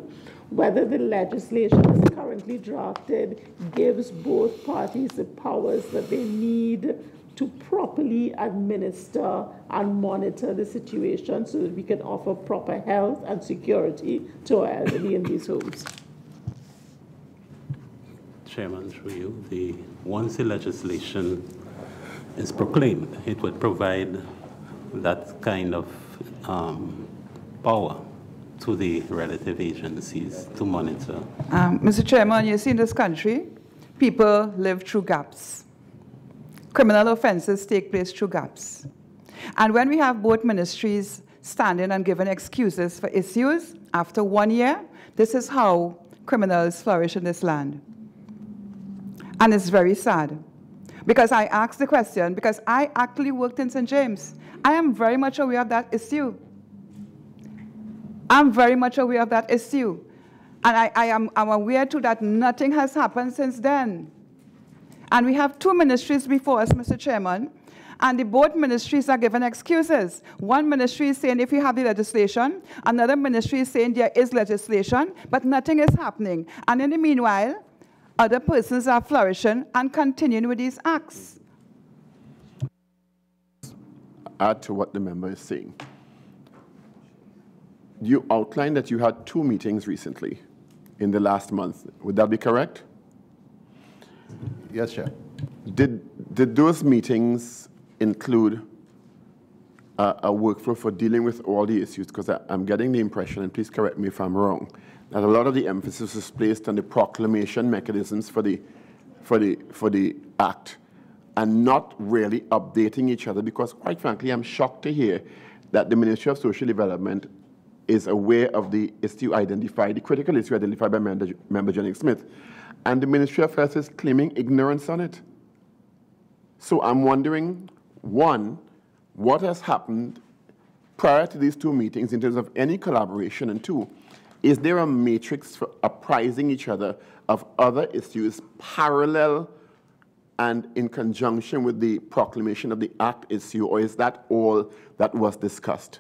whether the legislation that's currently drafted gives both parties the powers that they need to properly administer and monitor the situation so that we can offer proper health and security to our elderly in these homes. Chairman, through you, once the legislation is proclaimed, it would provide that kind of power to the relative agencies to monitor. Mr. Chairman, you see in this country, people live through gaps. Criminal offenses take place through gaps. And when we have both ministries standing and giving excuses for issues after 1 year, this is how criminals flourish in this land. And it's very sad. Because I asked the question, because I actually worked in St. James. I am very much aware of that issue. I'm very much aware of that issue. And I'm aware too that nothing has happened since then. And we have two ministries before us, Mr. Chairman, and both ministries are given excuses. One ministry is saying if you have the legislation, another ministry is saying there is legislation, but nothing is happening. And in the meanwhile, other persons are flourishing and continuing with these acts. Add to what the member is saying. You outlined that you had 2 meetings recently in the last month. Would that be correct? Yes, Chair. Did those meetings include a workflow for dealing with all the issues? Because I'm getting the impression, and please correct me if I'm wrong, that a lot of the emphasis is placed on the proclamation mechanisms for the act and not really updating each other, because quite frankly, I'm shocked to hear that the Ministry of Social Development is aware of the issue identified, the critical issue identified by Member Jennings Smith, and the Ministry of Health is claiming ignorance on it. So I'm wondering, one, what has happened prior to these 2 meetings in terms of any collaboration, and 2, is there a matrix for apprising each other of other issues parallel and in conjunction with the proclamation of the Act issue, or is that all that was discussed?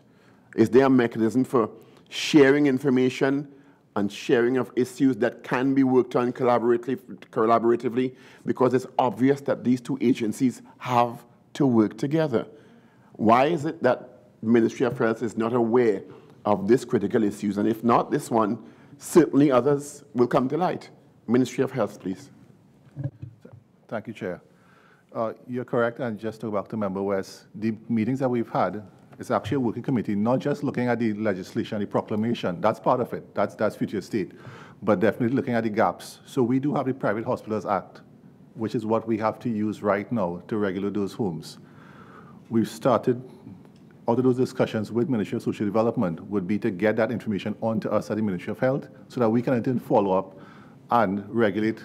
Is there a mechanism for sharing information and sharing of issues that can be worked on collaboratively? Because it's obvious that these 2 agencies have to work together. Why is it that the Ministry of Health is not aware of these critical issues? And if not this one, certainly others will come to light. Ministry of Health, please. Thank you, Chair. You're correct, and just to go back to Member West, the meetings that we've had, it's actually a working committee, not just looking at the legislation, the proclamation. That's part of it. That's future state. But definitely looking at the gaps. So we do have the Private Hospitals Act, which is what we have to use right now to regulate those homes. We've started, out of those discussions with Ministry of Social Development, would be to get that information onto us at the Ministry of Health so that we can then follow up and regulate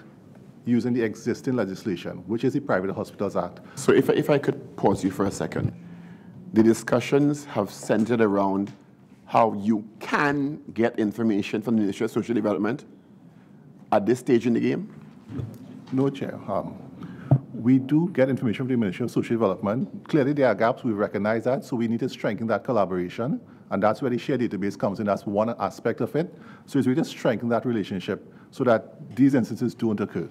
using the existing legislation, which is the Private Hospitals Act. So if I could pause you for a second. The discussions have centered around how you can get information from the Ministry of Social Development at this stage in the game? No, Chair. We do get information from the Ministry of Social Development. Clearly, there are gaps. We recognize that, so we need to strengthen that collaboration, and that's where the shared database comes in. That's one aspect of it. So it's really to strengthen that relationship so that these instances don't occur.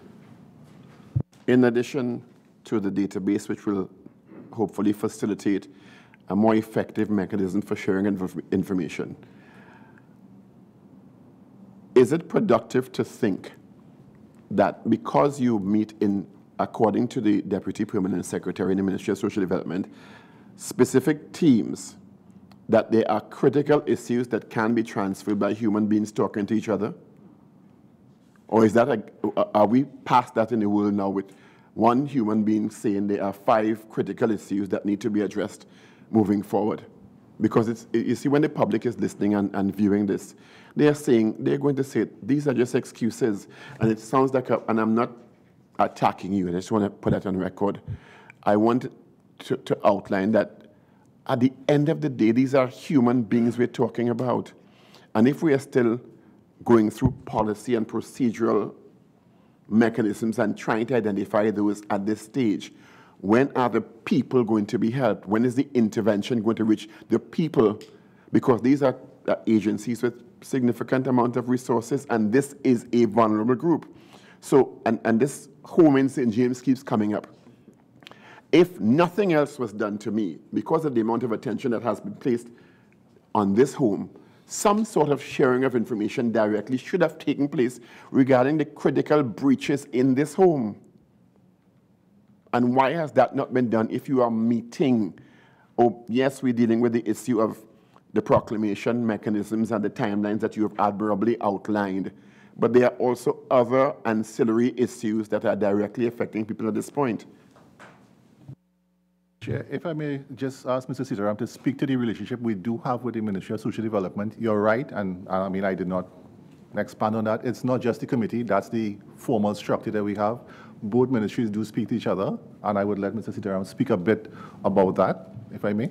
In addition to the database, which will hopefully facilitate a more effective mechanism for sharing information, is it productive to think that because you meet in, according to the Deputy Permanent Secretary in the Ministry of Social Development, specific teams, that there are critical issues that can be transferred by human beings talking to each other? Or is that are we past that in the world now with one human being saying there are 5 critical issues that need to be addressed moving forward? Because you see, when the public is listening and viewing this, they're going to say, these are just excuses. And it sounds like, and I'm not attacking you, I just want to put that on record. I want to outline that at the end of the day, these are human beings we're talking about. And if we are still going through policy and procedural mechanisms and trying to identify those at this stage, when are the people going to be helped? When is the intervention going to reach the people? Because these are agencies with significant amount of resources, and this is a vulnerable group. So, and this home in St. James keeps coming up. if nothing else was done to me, because of the amount of attention that has been placed on this home, some sort of sharing of information directly should have taken place regarding the critical breaches in this home. And why has that not been done if you are meeting? Oh, yes, we're dealing with the issue of the proclamation mechanisms and the timelines that you have admirably outlined. But there are also other ancillary issues that are directly affecting people at this point. Chair, if I may just ask Mr. Sitaram to speak to the relationship we do have with the Ministry of Social Development. You're right, and I mean, I did not expand on that. It's not just the committee, that's the formal structure that we have. Both ministries do speak to each other, and I would let Mr. Sitaram speak a bit about that, if I may.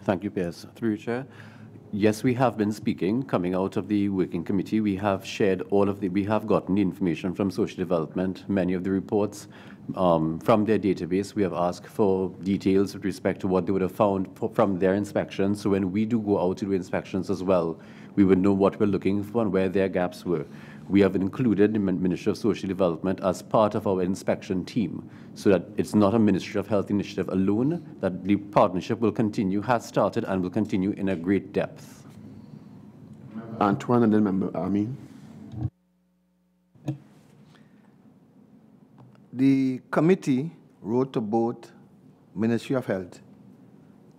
Thank you, Piers. Through you, Chair. Yes, we have been speaking. Coming out of the working committee, we have shared we have gotten the information from social development, many of the reports from their database. We have asked for details with respect to what they would have found from their inspections. So when we do go out to do inspections as well, we would know what we're looking for and where their gaps were. We have included the Ministry of Social Development as part of our inspection team, so that it's not a Ministry of Health initiative alone, that the partnership will continue, has started, and will continue in a great depth. Antoine and then Member Amin. The committee wrote to both Ministry of Health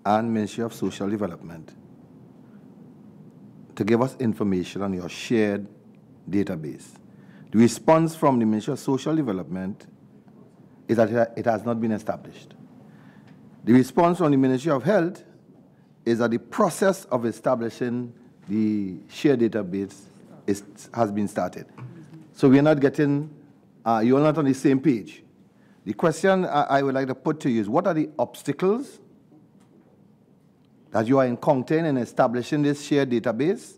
and Ministry of Social Development to give us information on your shared database. The response from the Ministry of Social Development is that it has not been established. The response from the Ministry of Health is that the process of establishing the shared database has been started. So we are not getting, you're not on the same page. The question I would like to put to you is, what are the obstacles that you are encountering in establishing this shared database?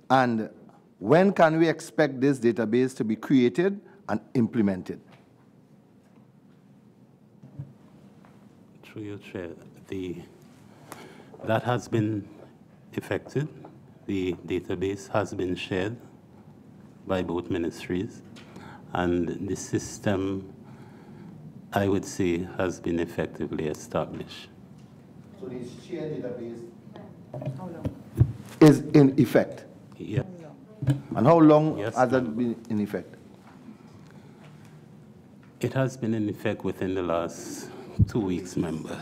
And when can we expect this database to be created and implemented? Through your chair, that has been effected. The database has been shared by both ministries, and the system, I would say, has been effectively established. So the shared database is in effect? Yeah. And how long has that been in effect? It has been in effect within the last 2 weeks, member.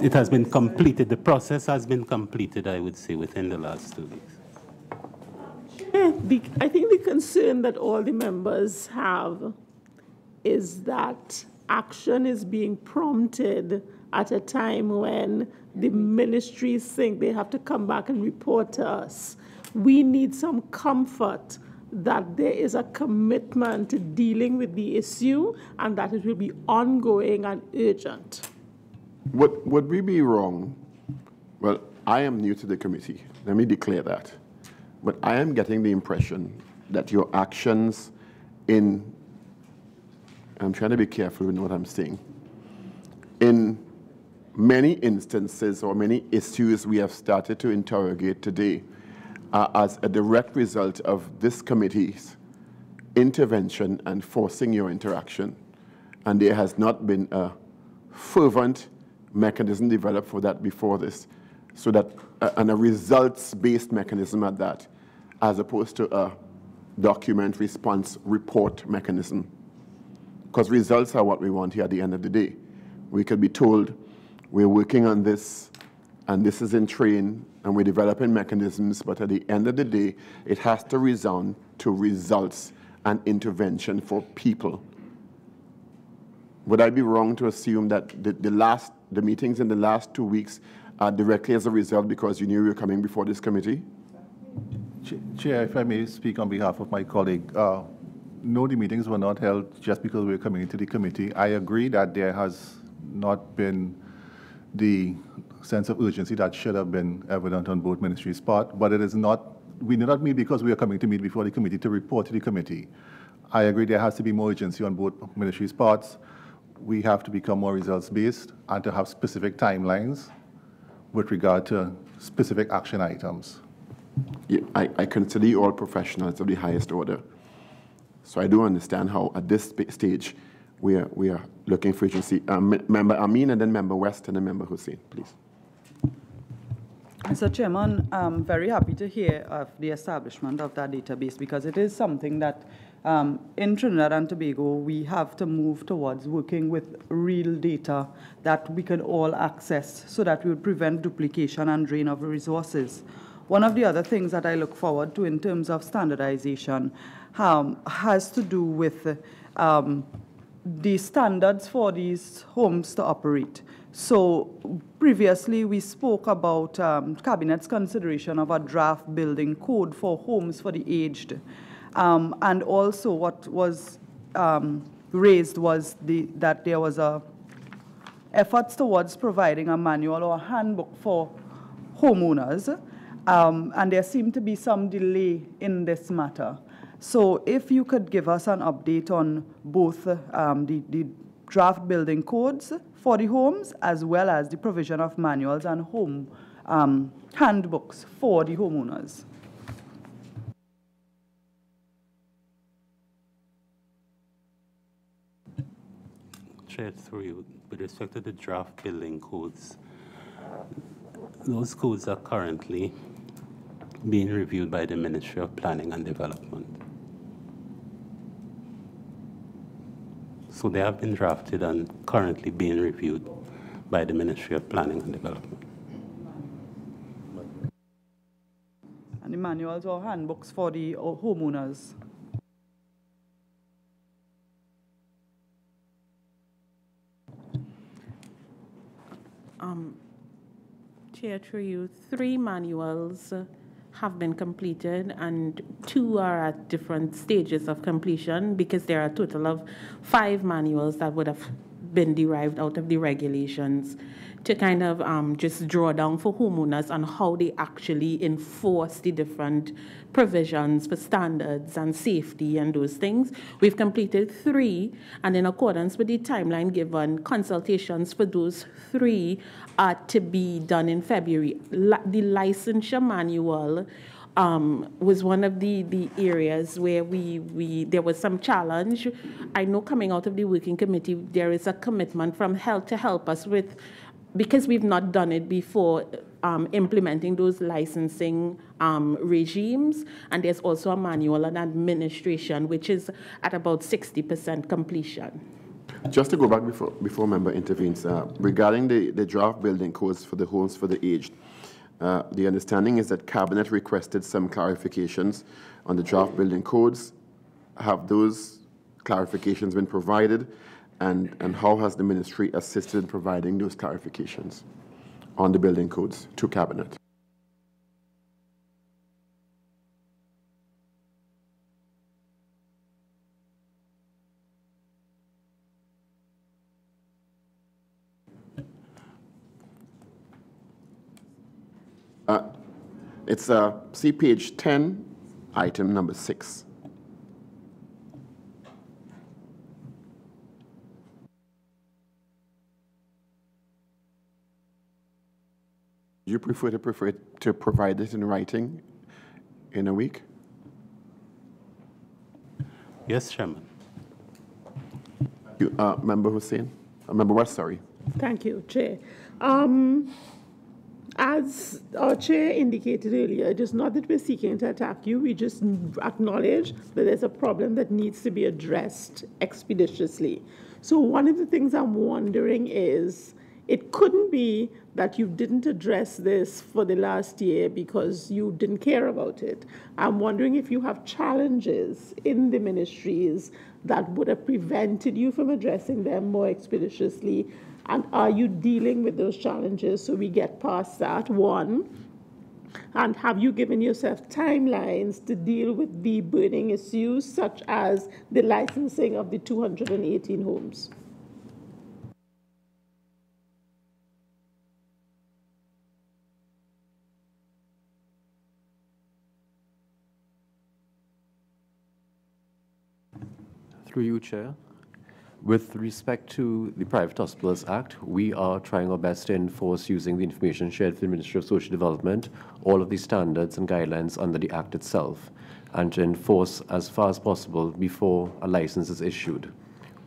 It has been completed. The process has been completed, I would say, within the last 2 weeks. I think the concern that all the members have is that action is being prompted at a time when the ministries think they have to come back and report to us. We need some comfort that there is a commitment to dealing with the issue and that it will be ongoing and urgent. Would we be wrong? Well, I am new to the committee. Let me declare that. But I am getting the impression that your actions I'm trying to be careful with what I'm saying. In many instances or many issues we have started to interrogate today, as a direct result of this committee's intervention and forcing your interaction. And there has not been a fervent mechanism developed for that before this, so that, and a results-based mechanism at that, as opposed to a document response report mechanism. Because results are what we want here at the end of the day. We could be told, we're working on this, and this is in train, and we're developing mechanisms, but at the end of the day, it has to resound to results and intervention for people. Would I be wrong to assume that the meetings in the last 2 weeks are directly as a result because you knew you were coming before this committee? Chair, if I may speak on behalf of my colleague, no, the meetings were not held just because we were coming into the committee. I agree that there has not been the sense of urgency that should have been evident on both ministries' part, but it is not, we did not meet because we are coming to meet before the committee to report to the committee. I agree there has to be more urgency on both ministries' parts. We have to become more results-based and to have specific timelines with regard to specific action items. Yeah, I consider you all professionals of the highest order. So I do understand how, at this stage, we are looking for agency. Member Amin, and then Member West, and then Member Hussein, please. Mr. Chairman, I'm very happy to hear of the establishment of that database, because it is something that in Trinidad and Tobago, we have to move towards working with real data that we can all access so that we would prevent duplication and drain of resources. One of the other things that I look forward to in terms of standardization has to do with the standards for these homes to operate. So previously we spoke about Cabinet's consideration of a draft building code for homes for the aged. And also what was raised was that there was efforts towards providing a manual or a handbook for homeowners, and there seemed to be some delay in this matter. So if you could give us an update on both the draft building codes for the homes, as well as the provision of manuals and home handbooks for the homeowners. Chair, through you, with respect to the draft building codes, those codes are currently being reviewed by the Ministry of Planning and Development. So they have been drafted and currently being reviewed by the Ministry of Planning and Development. And the manuals or handbooks for the homeowners. Chair, through you, 3 manuals have been completed and 2 are at different stages of completion, because there are a total of 5 manuals that would have been derived out of the regulations to kind of just draw down for homeowners on how they actually enforce the different provisions for standards and safety and those things. We've completed 3, and in accordance with the timeline given, consultations for those 3 are to be done in February. The licensure manual was one of the areas where there was some challenge. I know coming out of the working committee, there is a commitment from health to help us with, because we've not done it before, implementing those licensing regimes. And there's also a manual and administration, which is at about 60% completion. Just to go back before member intervenes, regarding the draft building codes for the homes for the aged, the understanding is that Cabinet requested some clarifications on the draft building codes. Have those clarifications been provided? And how has the ministry assisted in providing those clarifications on the building codes to Cabinet? It's see page 10, item number 6. Do you prefer to provide it in writing in a week? Yes, Chairman. You, Member Hussein? Member West, sorry. Thank you, Chair. As our Chair indicated earlier, it is not that we're seeking to attack you, we just acknowledge that there's a problem that needs to be addressed expeditiously. So one of the things I'm wondering is, it couldn't be that you didn't address this for the last year because you didn't care about it. I'm wondering if you have challenges in the ministries that would have prevented you from addressing them more expeditiously. And are you dealing with those challenges so we get past that, one? And have you given yourself timelines to deal with the burning issues, such as the licensing of the 218 homes? Through you, Chair. With respect to the Private Hospitals Act, we are trying our best to enforce, using the information shared with the Ministry of Social Development, all of the standards and guidelines under the Act itself, and to enforce as far as possible before a license is issued.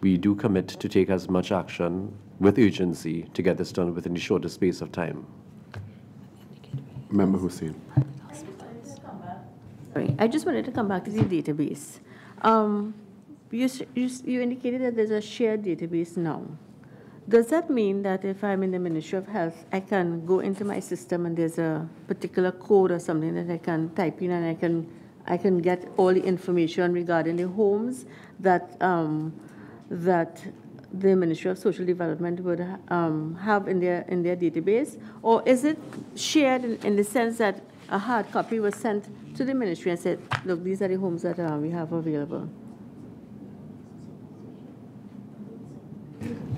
we do commit to take as much action with urgency to get this done within the shortest space of time. Member Hussain. Sorry, I just wanted to come back to the database. You indicated that there's a shared database now. Does that mean that if I'm in the Ministry of Health, I can go into my system and there's a particular code or something that I can type in and I can get all the information regarding the homes that that the Ministry of Social Development would have in their database, or is it shared in the sense that a hard copy was sent to the ministry and said, look, these are the homes that we have available?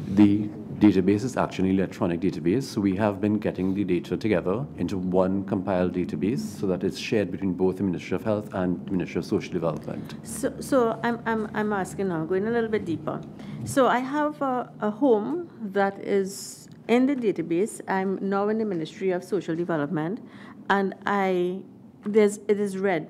The database is actually an electronic database, so we have been getting the data together into one compiled database so that it's shared between both the Ministry of Health and the Ministry of Social Development. So I'm asking now, going a little bit deeper. So I have a home that is in the database. I'm now in the Ministry of Social Development, and it is red.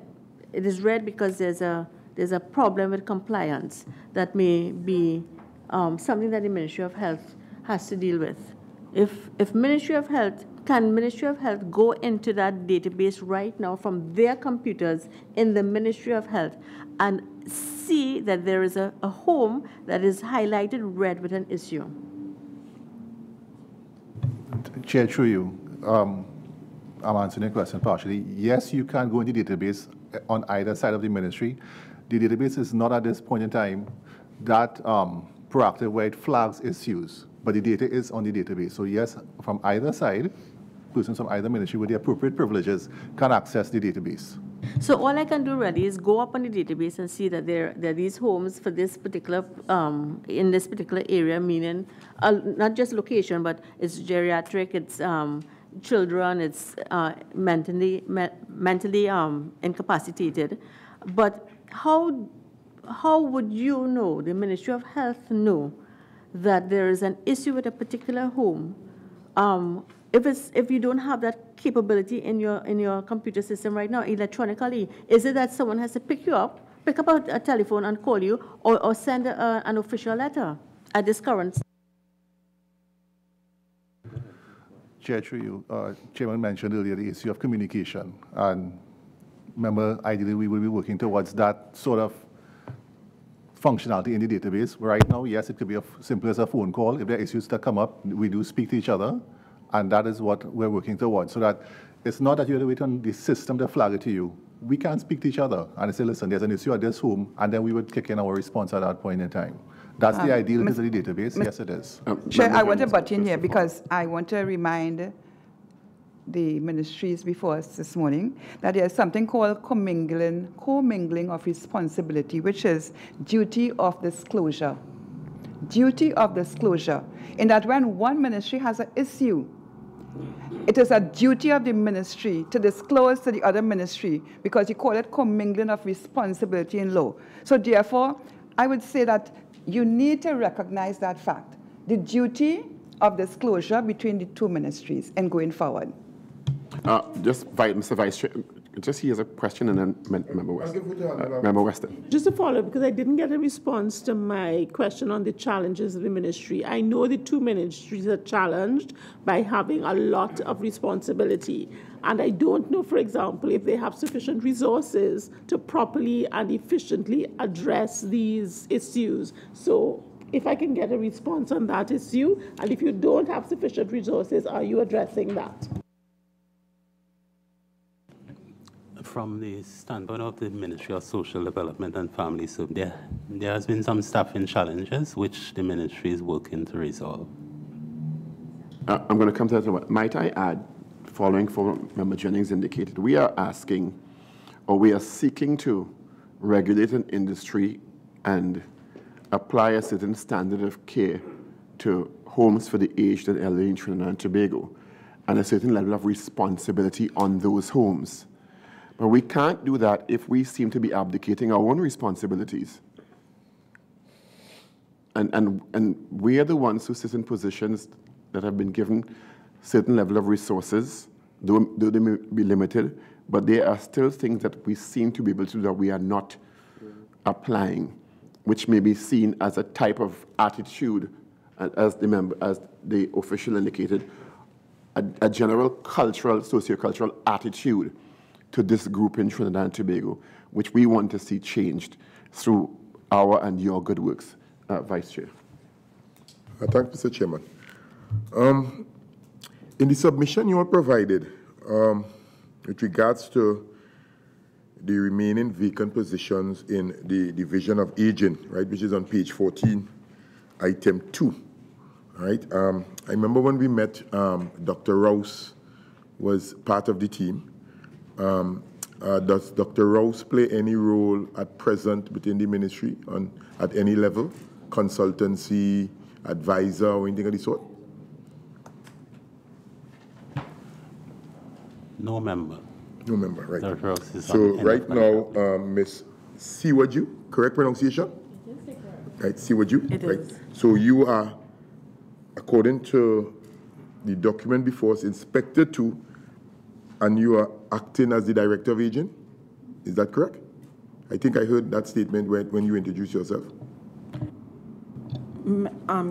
It is red because there's a problem with compliance that may be something that the Ministry of Health has to deal with. If Ministry of Health, can Ministry of Health go into that database right now from their computers in the Ministry of Health and see that there is a home that is highlighted red with an issue? Chair, through you, I'm answering your question partially. Yes, you can go into the database on either side of the ministry. The database is not at this point in time that proactive where it flags issues, but the data is on the database. So yes, from either side, persons from either ministry with the appropriate privileges can access the database. So all I can do really is go up on the database and see that there are these homes for this particular, in this particular area, meaning not just location, but it's geriatric, it's children, it's mentally incapacitated. But how would you know, the Ministry of Health know, that there is an issue with a particular home? If you don't have that capability in your computer system right now, electronically, is it that someone has to pick up a telephone and call you, or send an official letter at this current? Chair, through you, Chairman mentioned earlier the issue of communication, and remember, ideally we will be working towards that sort of functionality in the database. Right now, yes, it could be as simple as a phone call. If there are issues that come up, we do speak to each other, and that is what we're working towards, so that it's not that you have to wait on the system to flag it to you. We can speak to each other and say, listen, there's an issue at this home, and then we would kick in our response at that point in time. That's the ideal because of the database. Yes, it is. Chair, I want to butt in here because I want to remind the ministries before us this morning that there's something called commingling of responsibility, which is duty of disclosure. Duty of disclosure. In that when one ministry has an issue, it is a duty of the ministry to disclose to the other ministry, because you call it commingling of responsibility in law. So therefore, I would say that you need to recognize that fact, the duty of disclosure between the two ministries and going forward. Mr. Vice Chair, just here's a question, and then Member Weston. Just to follow, because I didn't get a response to my question on the challenges of the ministry. I know the two ministries are challenged by having a lot of responsibility. And I don't know, for example, if they have sufficient resources to properly and efficiently address these issues. So if I can get a response on that issue, and if you don't have sufficient resources, are you addressing that? From the standpoint of the Ministry of Social Development and Family Services, there has been some staffing challenges which the ministry is working to resolve. I'm going to come to that. Might I add, following what Member Jennings indicated, we are asking, or we are seeking to regulate an industry and apply a certain standard of care to homes for the aged and elderly in Trinidad and Tobago, and a certain level of responsibility on those homes. But we can't do that if we seem to be abdicating our own responsibilities. And we are the ones who sit in positions that have been given certain level of resources, though they may be limited, but there are still things that we seem to be able to do that we are not applying. which may be seen as a type of attitude, as the official indicated, a general cultural, sociocultural attitude to this group in Trinidad and Tobago, which we want to see changed through our and your good works. Vice Chair. Thank you, Mr. Chairman. In the submission you have provided, with regards to the remaining vacant positions in the Division of Aging, right, which is on page 14, item 2, right? I remember when we met, Dr. Rouse was part of the team. Does Dr. Rouse play any role at present within the ministry at any level, consultancy, advisor, or anything of the sort? No member. No member, right. Dr. Rouse is so on right now, Ms. Siwaju, correct pronunciation? Right, Siwaju? It right. is. So you are, according to the document before us, Inspector 2, and you are acting as the Director of Aging? Is that correct? I think I heard that statement when you introduced yourself.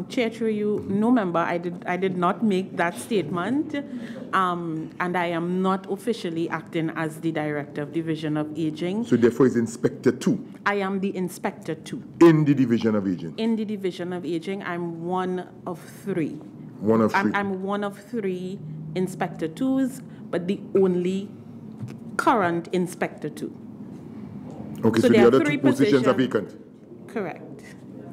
Chair, through you, no member, I did not make that statement, and I am not officially acting as the Director of Division of Aging. So therefore it's Inspector 2? I am the Inspector 2. In the Division of Aging? In the Division of Aging, I'm one of 3. One of 3? I'm one of 3 Inspector 2s, but the only current Inspector 2. Okay, so the other 2 positions are vacant? Correct.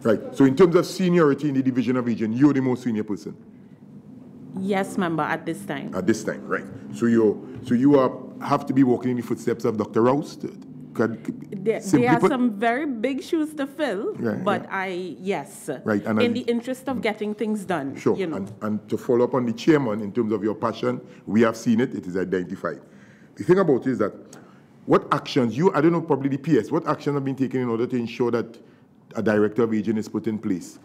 Right. So in terms of seniority in the Division of Aging, you're the most senior person? Yes, member, at this time. At this time, right. So you have to be walking in the footsteps of Dr. Rouse? There are some very big shoes to fill, but yes, right. And in the interest of getting things done. Sure. You know. And to follow up on the chairman, in terms of your passion, we have seen it, it is identified. The thing about it is that what actions, I don't know, probably the PS, what actions have been taken in order to ensure that a Director of Aging is put in place?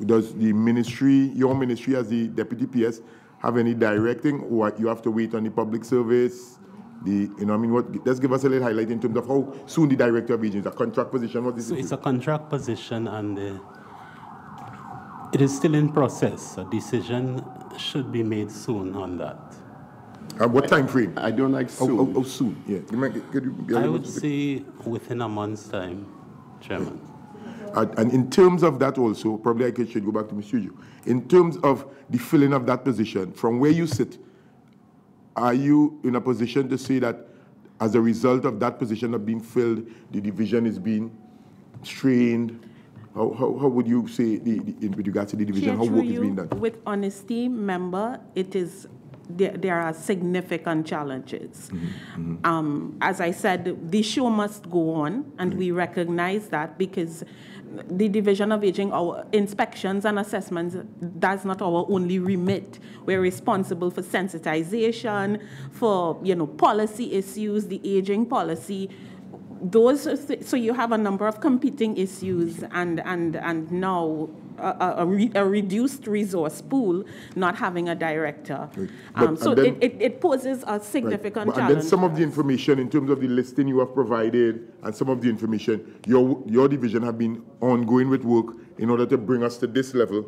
Does the ministry, your ministry as the Deputy PS, have any directing, or you have to wait on the public service? Let's give us a little highlight in terms of how soon the Director of Aging is a contract position. What is so it's a contract position, and it is still in process. A decision should be made soon on that. What time frame? I don't like soon. How soon? Yeah. I would say within a month's time, Chairman. And in terms of that also, probably I should go back to Mr. Ju. In terms of the filling of that position, from where you sit, are you in a position to say that as a result of that position not being filled, the division is being strained? How would you say, in regards to the division, how work is being done? With honesty, member, it is there are significant challenges. As I said, the show must go on, and we recognize that, because the Division of Aging, our inspections and assessments, that's not our only remit. We're responsible for sensitization, for policy issues, the aging policy. So you have a number of competing issues, and now a reduced resource pool, not having a director. So it poses a significant challenge. And then some of the information in terms of the listing you have provided, and some of the information, your division have been ongoing with work in order to bring us to this level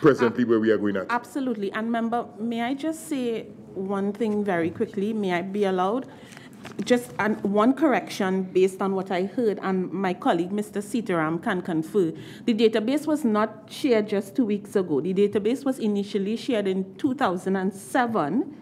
presently where we are going at. Absolutely. And member, may I just say one thing very quickly? May I be allowed? Just one correction based on what I heard, and my colleague, Mr. Sitaram, can confirm. The database was not shared just 2 weeks ago. The database was initially shared in 2017,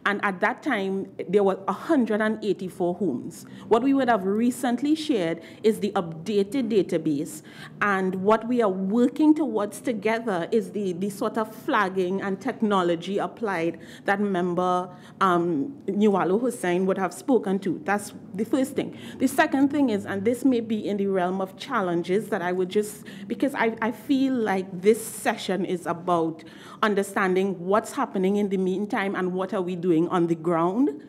and at that time, there were 184 homes. What we would have recently shared is the updated database, and what we are working towards together is the sort of flagging and technology applied that member Nuwalo Hussain would have spoken to. That's the first thing. The second thing is, and this may be in the realm of challenges that I would just, because I feel like this session is about understanding what's happening in the meantime and what are we doing on the ground.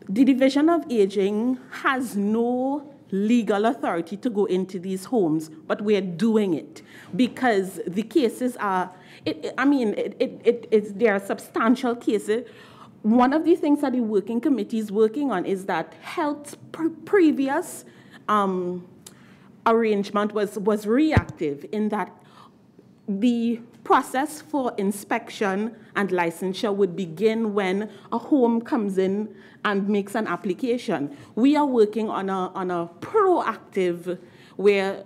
The Division of Aging has no legal authority to go into these homes, but we're doing it because the cases are, there are substantial cases. One of the things that the working committee is working on is that health previous arrangement was reactive in that the process for inspection and licensure would begin when a home comes in and makes an application. We are working on a proactive where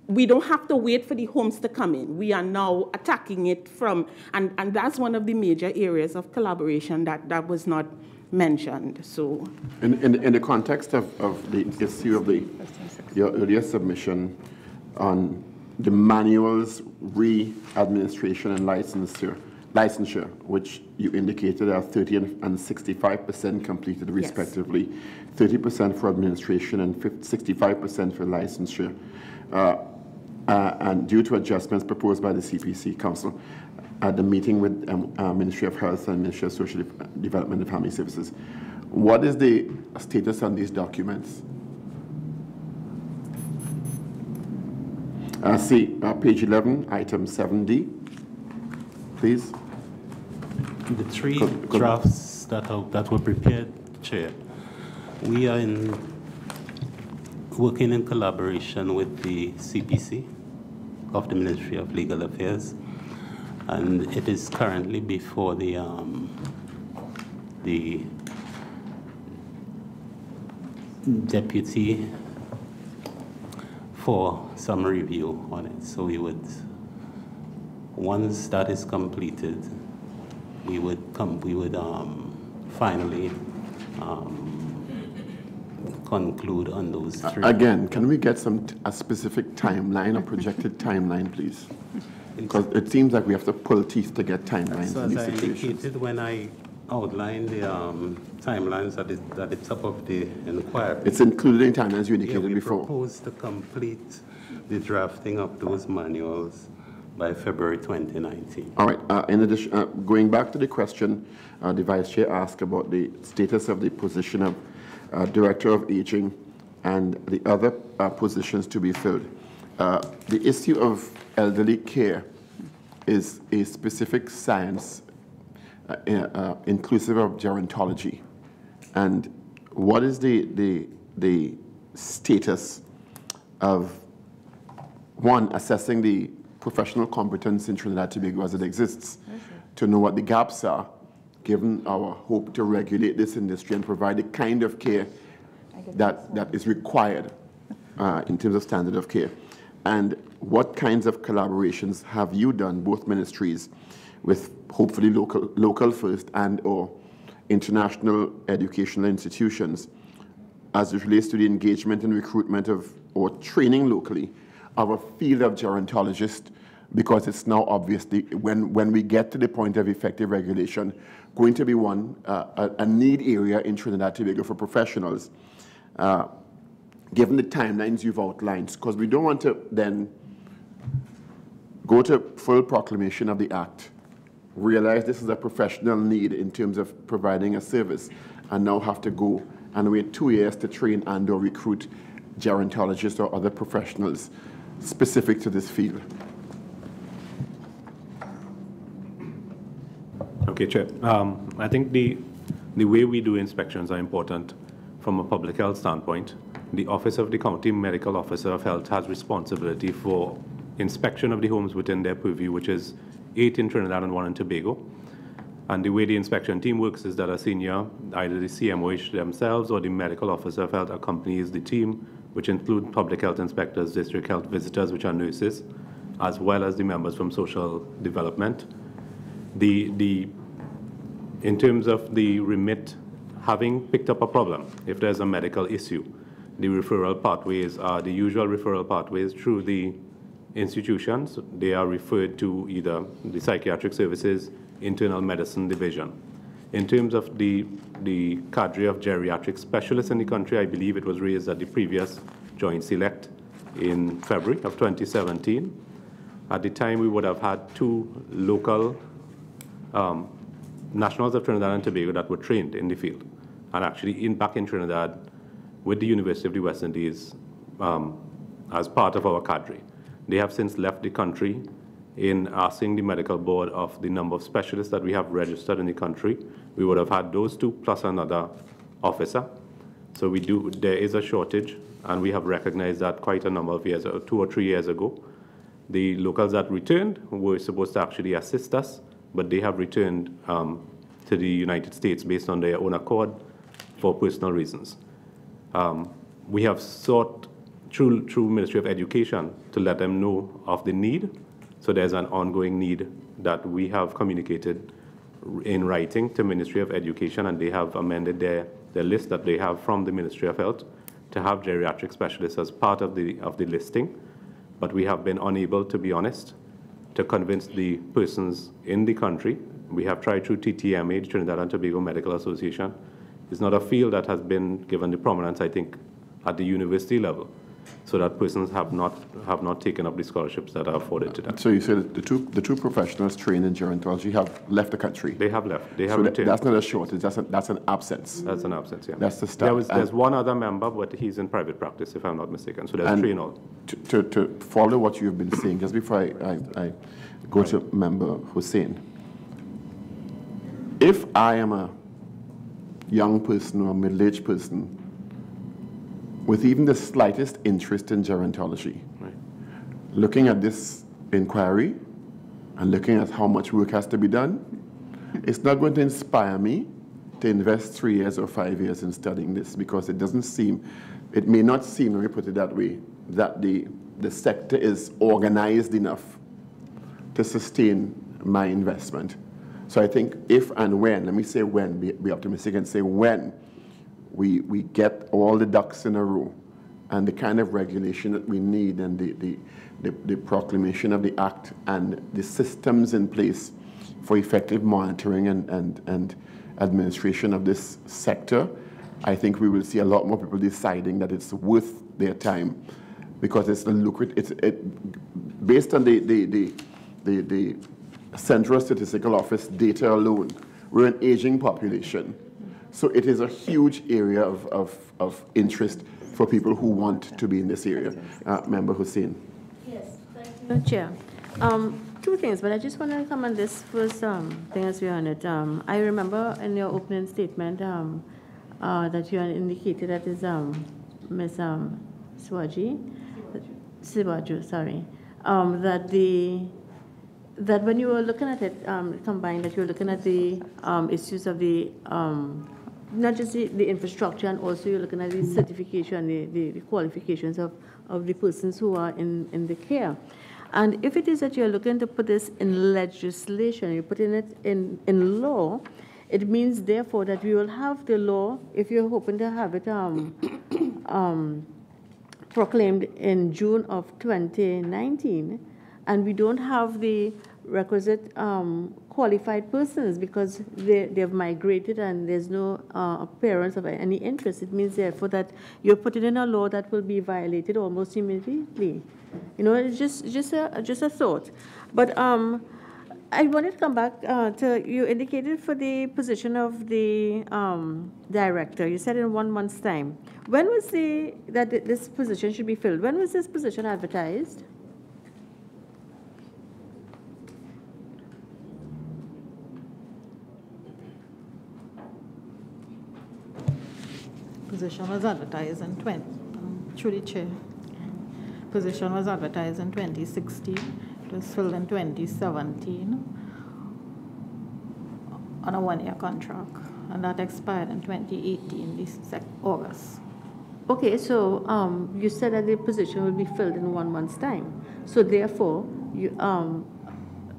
we don't have to wait for the homes to come in. We are now attacking it from, and that's one of the major areas of collaboration that was not mentioned. So, in the context of the issue of your earlier submission on the manuals, re-administration and licensure, which you indicated are 30% and 65% completed respectively, yes. 30% for administration and 65% for licensure. And due to adjustments proposed by the CPC Council at the meeting with Ministry of Health and Ministry of Social Development and Family Services, what is the status on these documents? See page 11, item 7D, please. The three drafts that were prepared, Chair, we are working in collaboration with the CPC of the Ministry of Legal Affairs, and it is currently before the deputy for some review on it. So we would, once that is completed, we would finally conclude on those three. Again, can we get a specific timeline, a projected timeline, please? Because it seems like we have to pull teeth to get timelines. So as I indicated when I outlined the timelines that it's up of the inquiry. It's included in timelines you indicated before. We propose to complete the drafting of those manuals by February 2019. All right. In addition, going back to the question the Vice Chair asked about the status of the position of Director of Aging and the other positions to be filled. The issue of elderly care is a specific science inclusive of gerontology. And what is the status of, one, assessing the professional competence in Trinidad-Tobago as it exists, to know what the gaps are, given our hope to regulate this industry and provide the kind of care that is required in terms of standard of care. And what kinds of collaborations have you done, both ministries, with hopefully local first and or international educational institutions, as it relates to the engagement and recruitment of, or training locally, of a field of gerontologists, because it's now obviously, when we get to the point of effective regulation, going to be a need area in Trinidad-Tobago for professionals, given the timelines you've outlined, because we don't want to then go to full proclamation of the Act, realize this is a professional need in terms of providing a service, and now have to go and wait 2 years to train and or recruit gerontologists or other professionals specific to this field. Okay, Chair. I think the way we do inspections are important from a public health standpoint. The Office of the County Medical Officer of Health has responsibility for inspection of the homes within their purview, which is 8 in Trinidad and 1 in Tobago. And the way the inspection team works is that a senior, either the CMOH themselves or the medical officer of health, accompanies the team, which include public health inspectors, district health visitors, which are nurses, as well as the members from social development. In terms of the remit, having picked up a problem, if there's a medical issue, the referral pathways are the usual referral pathways through the institutions. They are referred to either the psychiatric services, internal medicine division. In terms of the cadre of geriatric specialists in the country, I believe it was raised at the previous joint select in February of 2017. At the time, we would have had 2 local nationals of Trinidad and Tobago that were trained in the field, and actually back in Trinidad with the University of the West Indies as part of our cadre. They have since left the country. In asking the medical board of the number of specialists that we have registered in the country, we would have had those 2 plus another officer. So there is a shortage and we have recognized that quite a number of years, 2 or 3 years ago. The locals that returned were supposed to actually assist us, but they have returned to the United States based on their own accord for personal reasons. We have sought through Ministry of Education to let them know of the need. So there's an ongoing need that we have communicated in writing to Ministry of Education, and they have amended their list that they have from the Ministry of Health to have geriatric specialists as part of the listing. But we have been unable, to be honest, to convince the persons in the country. We have tried through TTMA, the Trinidad-Tobago Medical Association. It's not a field that has been given the prominence, I think, at the university level, so that persons have not taken up the scholarships that are afforded to them. So you said the two professionals trained in gerontology have left the country. They have left. They have so returned. That's not a shortage. That's an absence. That's an absence. Yeah. That's the start. There's one other member, but he's in private practice, if I'm not mistaken. So there's 3 in all. To follow what you've been saying, just before I go to Member Hussein, if I am a young person or a middle-aged person with even the slightest interest in gerontology, right, looking at this inquiry and looking at how much work has to be done, it's not going to inspire me to invest 3 years or 5 years in studying this, because it may not seem, let me put it that way, that the sector is organized enough to sustain my investment. So I think if and when, let me say when, be optimistic and say when, we get all the ducks in a row and the kind of regulation that we need and the proclamation of the Act and the systems in place for effective monitoring and administration of this sector, I think we will see a lot more people deciding that it's worth their time, because it's a lucrative, based on the Central Statistical Office data alone, we're an aging population. So it is a huge area of interest for people who want to be in this area. Member Hussein. Yes, thank you, Chair. 2 things, but I just want to come on this first thing as we're on it. I remember in your opening statement that you had indicated that is Ms. Siwaju, sorry, that when you were looking at it combined, that you were looking at the issues of the not just the infrastructure, and also you're looking at the certification, the qualifications of the persons who are in the care. And if it is that you're looking to put this in legislation, you're putting it in law, it means therefore that we will have the law, if you're hoping to have it proclaimed in June of 2019, and we don't have the requisite qualified persons because they've migrated and there's no appearance of any interest. It means therefore that you're putting in a law that will be violated almost immediately. You know, it's just a thought. But I wanted to come back to, you indicated for the position of the director, you said in 1 month's time. When was that this position should be filled? When was this position advertised? Position was advertised in through the chair. Position was advertised in 2016. It was filled in 2017 on a 1-year contract, and that expired in 2018, August. Okay, so you said that the position will be filled in 1 month's time. So therefore,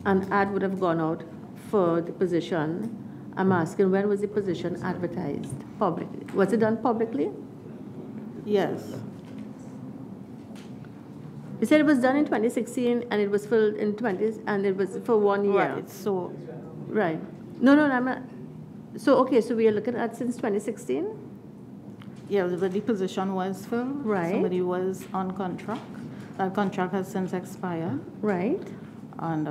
an ad would have gone out for the position. I'm asking, when was the position advertised publicly? Was it done publicly? Yes. You said it was done in 2016 and it was filled in and it was for 1 year. Right. So, right. No, I'm not. So okay, so we are looking at since 2016. Yeah, but the position was filled. Right. Somebody was on contract. That contract has since expired. Right. And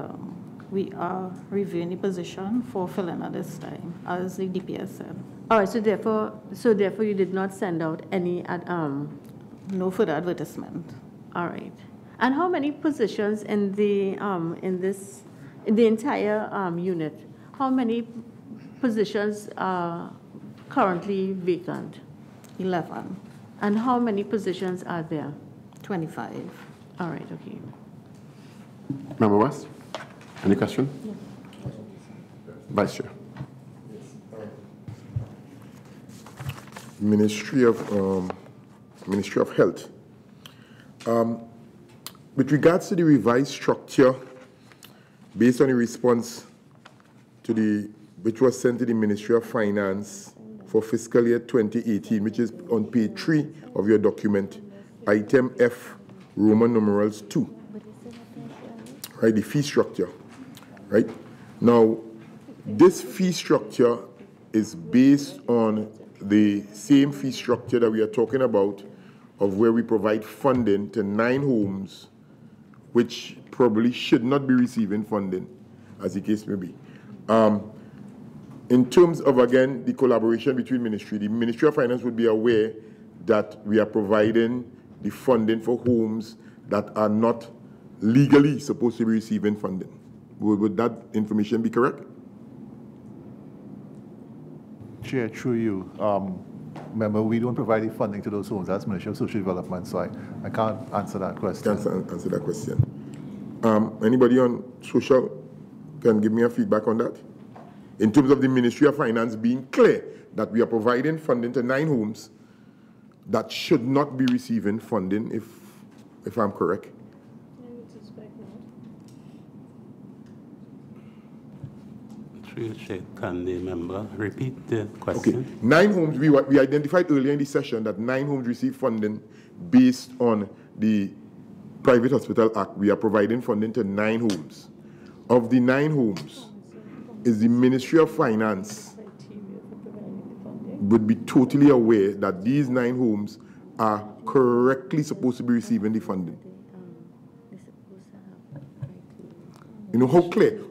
we are reviewing the position for filling at this time, as the DPS said. All right. So therefore, you did not send out any no further advertisement. All right. And how many positions in the entire unit? How many positions are currently vacant? 11. And how many positions are there? 25. All right, okay. Member West, any question? Yes. Vice Chair. Ministry of Health. With regards to the revised structure, based on the response to which was sent to the Ministry of Finance for fiscal year 2018, which is on page 3 of your document, item F, Roman numerals 2, right, the fee structure, right? Now, this fee structure is based on the same fee structure that we are talking about, of where we provide funding to 9 homes which probably should not be receiving funding, as the case may be. In terms of, again, the collaboration between ministry, the Ministry of Finance would be aware that we are providing the funding for homes that are not legally supposed to be receiving funding. Would that information be correct? Chair, through you. Remember, we don't provide the funding to those homes. That's Ministry of Social Development, so I can't answer that question. Can't answer that question. Anybody on social can give me a feedback on that? In terms of the Ministry of Finance being clear that we are providing funding to 9 homes that should not be receiving funding, if I'm correct. Can the member repeat the question? Okay. 9 homes, we identified earlier in the session that 9 homes receive funding based on the Private Hospital Act. We are providing funding to 9 homes. Of the 9 homes, is the Ministry of Finance would be totally aware that these 9 homes are correctly supposed to be receiving the funding? You know, how clear,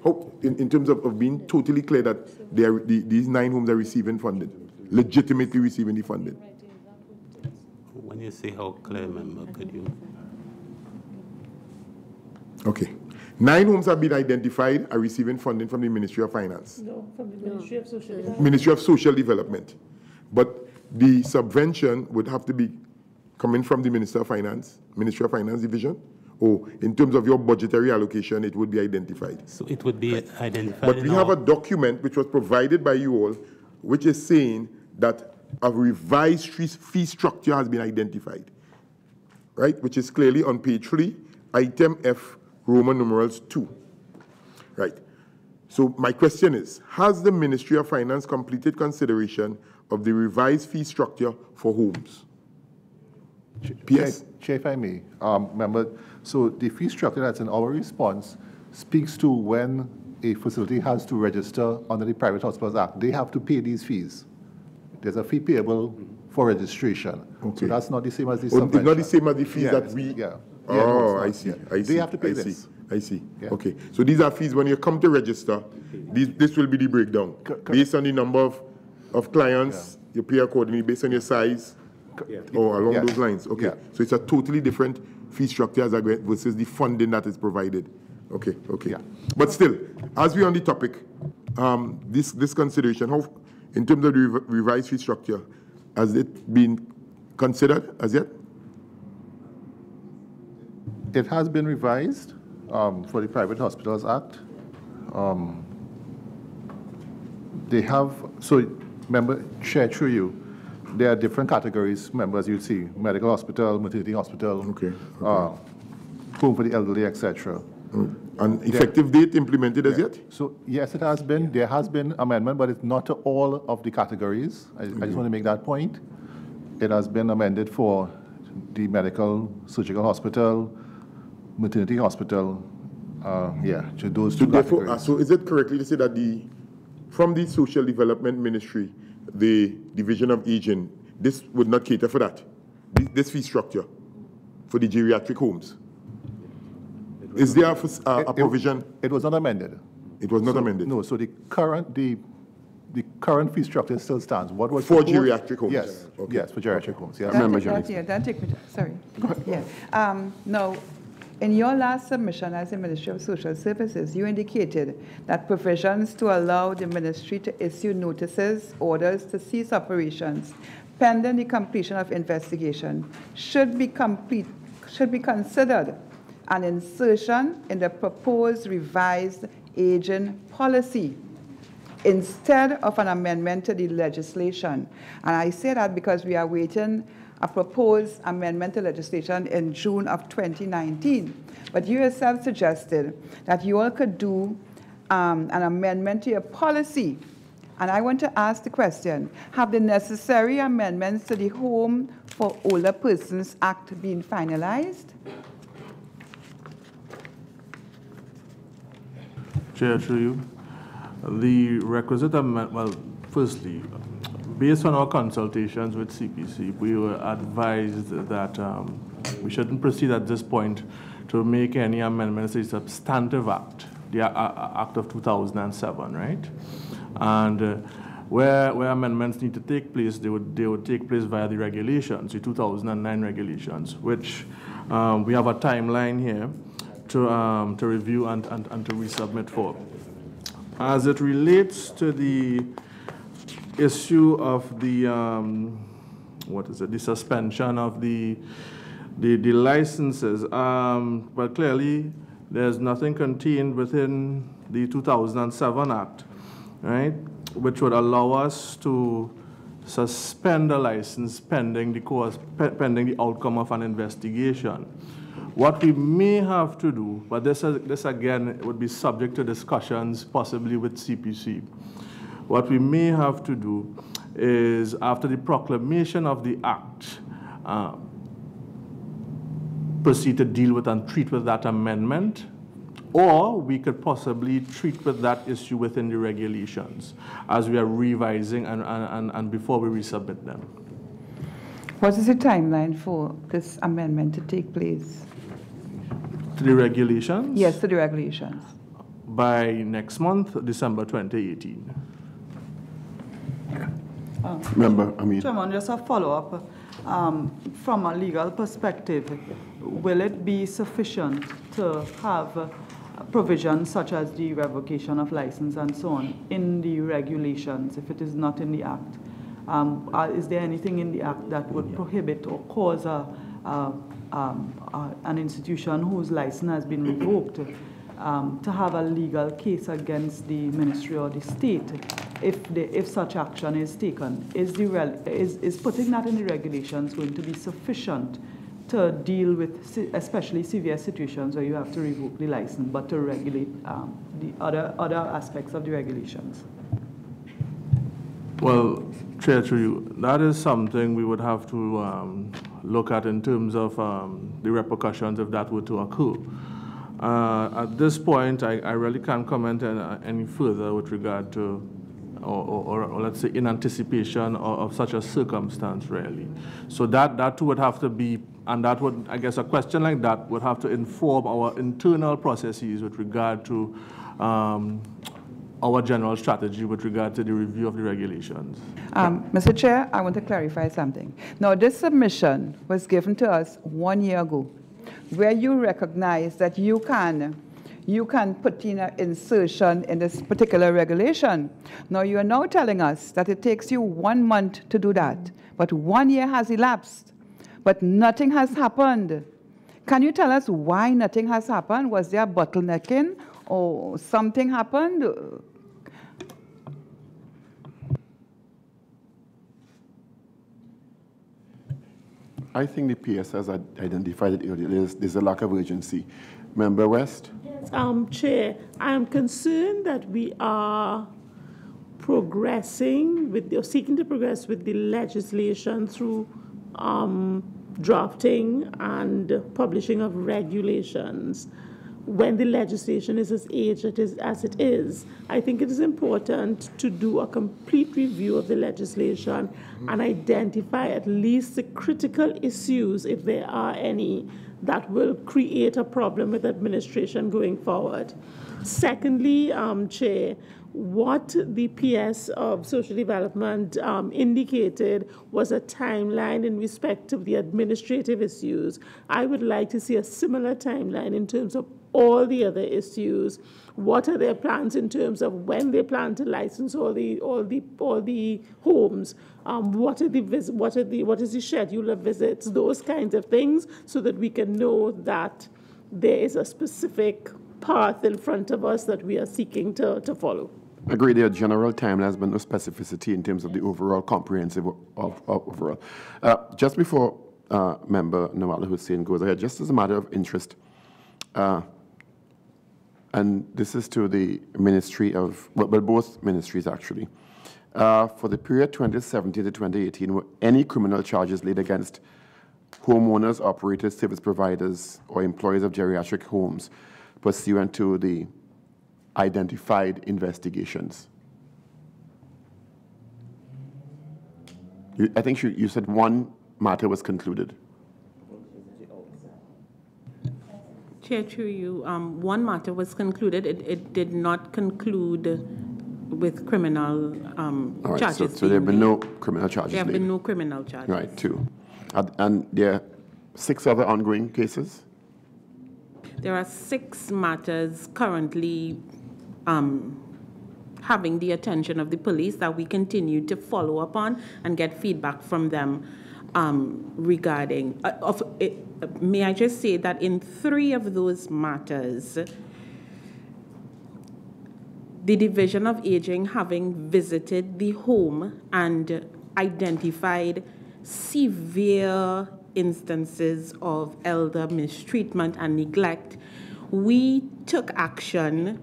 in terms of being totally clear that these 9 homes are receiving funding, legitimately receiving the funding? When you say how clear, member, could you? Okay. 9 homes have been identified are receiving funding from the Ministry of Finance. No, from the Ministry of Social Development. Ministry of Social Development. But the subvention would have to be coming from the Ministry of Finance Division? Or in terms of your budgetary allocation, it would be identified? So it would be identified. But we have a document which was provided by you all, which is saying that a revised fee structure has been identified, right? Which is clearly on page 3, item F, Roman numerals 2, right? So my question is, has the Ministry of Finance completed consideration of the revised fee structure for homes? Yes. Chair, if I may, member, so the fee structure that's in our response speaks to when a facility has to register under the Private Hospitals Act. They have to pay these fees. There's a fee payable for registration. Okay. So that's not the same as the subvention. It's not the same as the fees that we... Yeah. Oh, I see. They have to pay this. I see. Yeah. Okay. So these are fees when you come to register. This will be the breakdown. Based on the number of clients, you pay accordingly based on your size, or along those lines. Okay. Yeah. So it's a totally different fee structure as versus the funding that is provided. Okay. Okay. Yeah. But still, as we're on the topic, this consideration, how, in terms of the revised fee structure, has it been considered as yet? It has been revised for the Private Hospitals Act. They have, so remember, Chair, through you, there are different categories, members you see, medical hospital, maternity hospital, home for the elderly, etc. An effective date implemented as yet? So yes, it has been. There has been amendment, but it's not to all of the categories. I just want to make that point. It has been amended for the medical, surgical hospital, maternity hospital, to those two categories. So is it correctly to say that from the Social Development Ministry, the Division of Aging, this would not cater for that? This fee structure for the geriatric homes? Is there a provision? It was not amended. It was not amended? No, so the current fee structure still stands. What was for geriatric homes? Yes, okay. Yes, for geriatric homes. Yes. That take me to, sorry. Yeah. No. In your last submission as the Ministry of Social Services, you indicated that provisions to allow the ministry to issue notices, orders to cease operations pending the completion of investigation should be considered an insertion in the proposed revised aging policy instead of an amendment to the legislation. And I say that because we are waiting a proposed amendment to legislation in June of 2019. But you yourself suggested that you all could do an amendment to your policy. And I want to ask the question, have the necessary amendments to the Home for Older Persons Act been finalized? Chair, through you. The requisite amendment, well, firstly, based on our consultations with CPC, we were advised that we shouldn't proceed at this point to make any amendments to the substantive act, the Act of 2007, right? And where amendments need to take place, they would take place via the regulations, the 2009 regulations, which we have a timeline here to review and to resubmit for. As it relates to the issue of the the suspension of the licenses, well, clearly there's nothing contained within the 2007 Act, right, which would allow us to suspend a license pending the outcome of an investigation. What we may have to do, but this again would be subject to discussions possibly with CPC. What we may have to do is, after the proclamation of the Act, proceed to deal with and treat with that amendment, or we could possibly treat with that issue within the regulations as we are revising and before we resubmit them. What is the timeline for this amendment to take place? To the regulations? Yes, to the regulations. By next month, December 2018. Chairman, just a follow-up. From a legal perspective, will it be sufficient to have provisions such as the revocation of license and so on in the regulations if it is not in the Act? Is there anything in the Act that would prohibit or cause an institution whose license has been revoked to have a legal case against the ministry or the state if such action is taken? Is putting that in the regulations going to be sufficient to deal with especially severe situations where you have to revoke the license, but to regulate the other aspects of the regulations? Well, Chair, through you, that is something we would have to look at in terms of the repercussions if that were to occur. At this point, I really can't comment any further with regard to, or let's say in anticipation of such a circumstance, really. So that would have to be, and that would, I guess a question like that would have to inform our internal processes with regard to our general strategy with regard to the review of the regulations. Mr. Chair, I want to clarify something. Now, this submission was given to us 1 year ago, where you recognize that you can put in an insertion in this particular regulation. Now, you are now telling us that it takes you 1 month to do that, but 1 year has elapsed, but nothing has happened. Can you tell us why nothing has happened? Was there bottlenecking or something happened? I think the PS has identified it earlier. There's a lack of urgency. Member West? Yes, Chair, I am concerned that we are progressing with, or seeking to progress with the legislation through drafting and publishing of regulations. When the legislation is as aged as it is, I think it is important to do a complete review of the legislation and identify at least the critical issues, if there are any, that will create a problem with administration going forward. Secondly, Chair, what the PS of Social Development indicated was a timeline in respect of the administrative issues. I would like to see a similar timeline in terms of all the other issues. What are their plans in terms of when they plan to license all the homes? What is the schedule of visits? Those kinds of things, so that we can know that there is a specific path in front of us that we are seeking to follow. Agree, there general timelines, but no specificity in terms of the overall comprehensive of overall. Just before Member Nawal Hussain goes ahead, just as a matter of interest, and this is to the Ministry of, well, both ministries actually. For the period 2017 to 2018, were any criminal charges laid against homeowners, operators, service providers, or employees of geriatric homes pursuant to the identified investigations? I think you said one matter was concluded. Chair, through you, one matter was concluded. It did not conclude with criminal All right, charges. so there have been no criminal charges. There have been no criminal charges. Right, two. And there are 6 other ongoing cases? There are 6 matters currently having the attention of the police that we continue to follow up on and get feedback from them regarding. May I just say that in 3 of those matters, the Division of Aging, having visited the home and identified severe instances of elder mistreatment and neglect, we took action,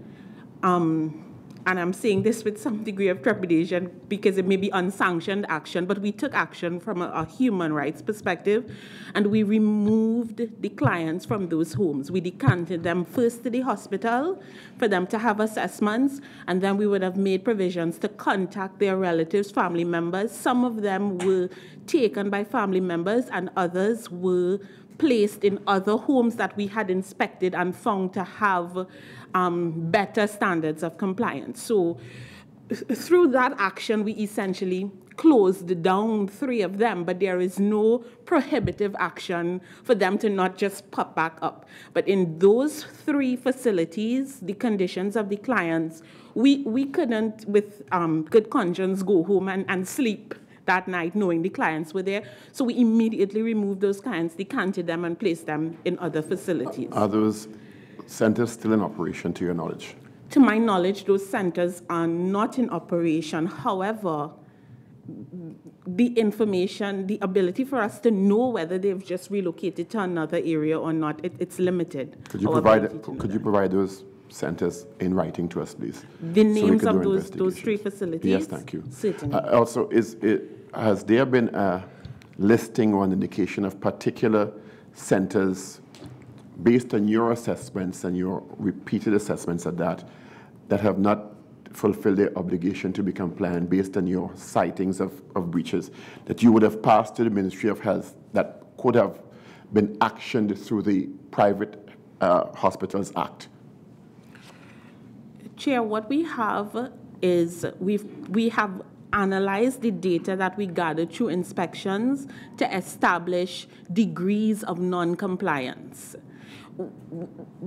and I'm saying this with some degree of trepidation because it may be unsanctioned action, but we took action from a human rights perspective, and we removed the clients from those homes. We decanted them first to the hospital for them to have assessments, and then we would have made provisions to contact their relatives, family members. Some of them were taken by family members, and others were placed in other homes that we had inspected and found to have better standards of compliance. So through that action, we essentially closed down 3 of them, but there is no prohibitive action for them to not just pop back up. But in those 3 facilities, the conditions of the clients, we couldn't with good conscience go home and sleep that night knowing the clients were there. So we immediately removed those clients, decanted them, and placed them in other facilities. Are those centers still in operation, to your knowledge? To my knowledge, those centers are not in operation. However, the information, the ability for us to know whether they've just relocated to another area or not, it's limited. Could you provide those centers in writing to us, please? The names of those 3 facilities? Yes, thank you. Certainly. Also, has there been a listing or an indication of particular centers based on your assessments and your repeated assessments at that have not fulfilled their obligation to be compliant based on your sightings of breaches that you would have passed to the Ministry of Health that could have been actioned through the Private Hospitals Act? Chair, what we have is we have analyzed the data that we gathered through inspections to establish degrees of non-compliance.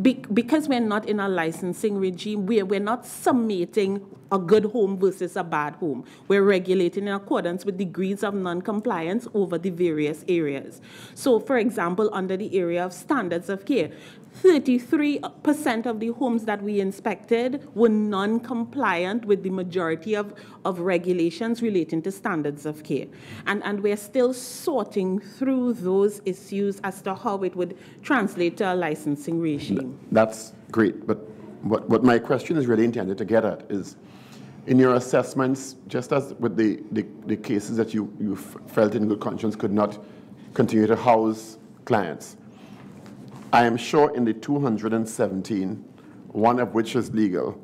Because we're not in a licensing regime, we're not summating a good home versus a bad home. We're regulating in accordance with degrees of non-compliance over the various areas. So, for example, under the area of standards of care, 33% of the homes that we inspected were non-compliant with the majority of regulations relating to standards of care. And we're still sorting through those issues as to how it would translate to a licensing regime. That's great, but what my question is really intended to get at is, in your assessments, just as with the cases that you felt in good conscience could not continue to house clients, I am sure in the 217, one of which is legal,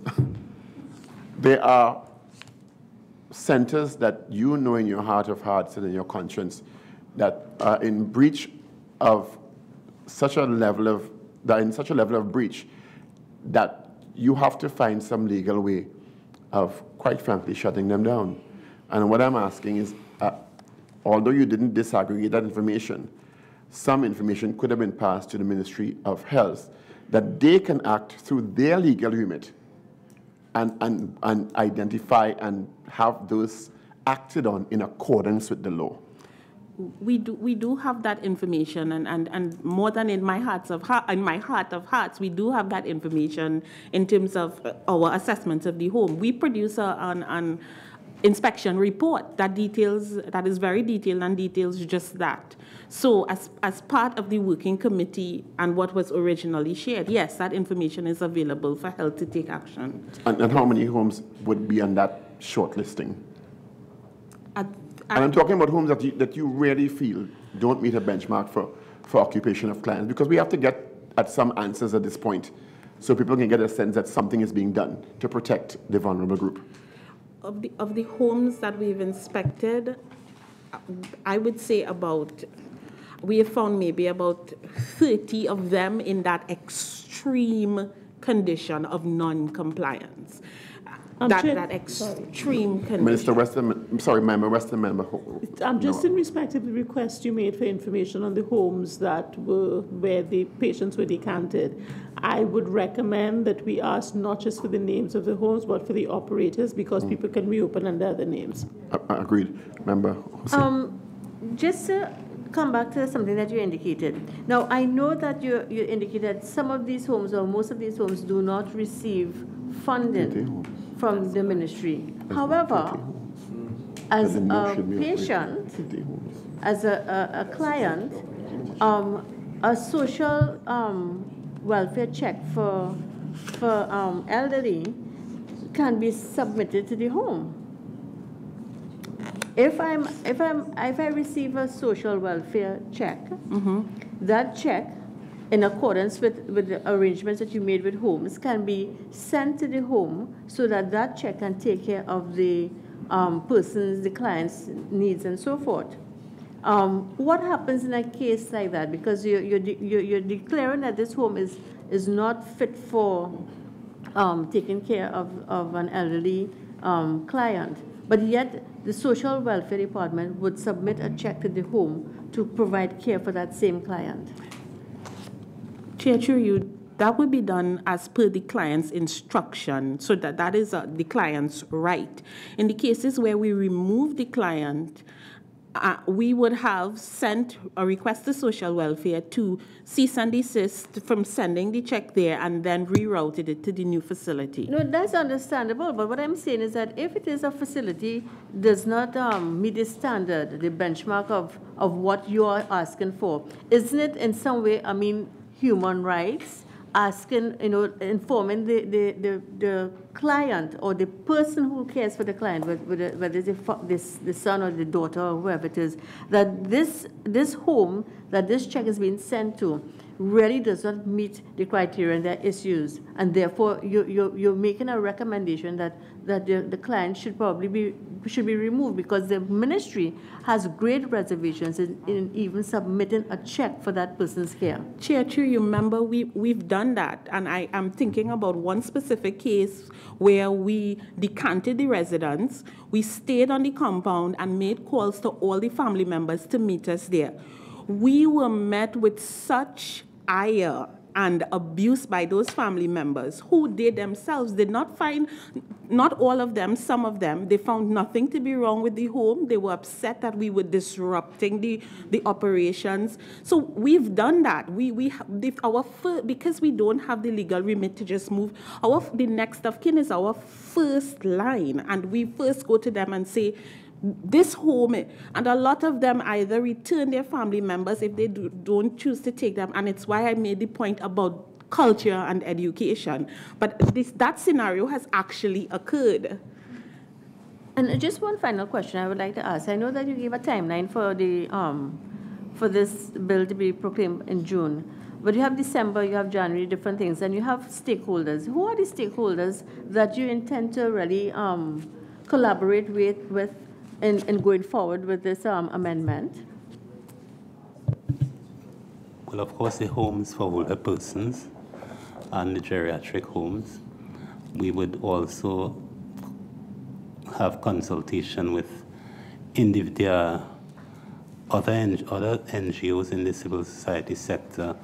there are centers that you know in your heart of hearts and in your conscience that are in breach of such a level of breach that you have to find some legal way of, quite frankly, shutting them down. And what I'm asking is, although you didn't disaggregate that information, some information could have been passed to the Ministry of Health that they can act through their legal remit and identify and have those acted on in accordance with the law? We do have that information, and more than in my heart of hearts, we do have that information in terms of our assessments of the home. We produce an inspection report that is very detailed and details just that. So as part of the working committee and what was originally shared, yes, that information is available for health to take action. And how many homes would be on that shortlisting? And I'm talking about homes that you really feel don't meet a benchmark for occupation of clients, because we have to get at some answers at this point so people can get a sense that something is being done to protect the vulnerable group. Of the homes that we've inspected, I would say we have found maybe about 30 of them in that extreme condition of non-compliance. That extreme condition. Minister Weston, Member Weston, Member. Just in respect of the request you made for information on the homes that were where the patients were decanted, I would recommend that we ask not just for the names of the homes, but for the operators, because people can reopen under other names. Agreed. Member Hussain. Just to come back to something that you indicated. Now, I know that you indicated some of these homes or most of these homes do not receive funding from the ministry. However, as a patient, as a client, a social welfare check for elderly can be submitted to the home. If I receive a social welfare check, that check, in accordance with the arrangements that you made with homes, can be sent to the home so that that check can take care of the person's, the client's needs and so forth. What happens in a case like that? Because you're declaring that this home is not fit for taking care of an elderly client, but yet the social welfare department would submit a check to the home to provide care for that same client. Chair, that would be done as per the client's instruction, so that is the client's right. In the cases where we remove the client, we would have sent a request to social welfare to cease and desist from sending the check there and then rerouted it to the new facility. No, that's understandable, but what I'm saying is that if it is a facility does not meet the standard, the benchmark of what you are asking for, isn't it in some way, human rights, asking, informing the client or the person who cares for the client, whether it's the son or the daughter or whoever it is, that this home that this check is being sent to really does not meet the criteria and their issues, and therefore you're making a recommendation that the client should probably be removed, because the ministry has great reservations in even submitting a check for that person's care. Chair, you remember we've done that, and I am thinking about one specific case where we decanted the residents, we stayed on the compound and made calls to all the family members to meet us there. We were met with such ire and abuse by those family members who they themselves did not find, not all of them, some of them, they found nothing to be wrong with the home. They were upset that we were disrupting the operations. So we've done that. Because we don't have the legal remit to just move, the next of kin is our first line, and we first go to them and say, this home, and a lot of them either return their family members if they don't choose to take them, and it's why I made the point about culture and education. But that scenario has actually occurred. And just one final question I would like to ask. I know that you gave a timeline for the for this bill to be proclaimed in June, but you have December, you have January, different things, and you have stakeholders. Who are the stakeholders that you intend to really collaborate with in going forward with this amendment? Well, of course, the homes for older persons and the geriatric homes. We would also have consultation with other NGOs in the civil society sector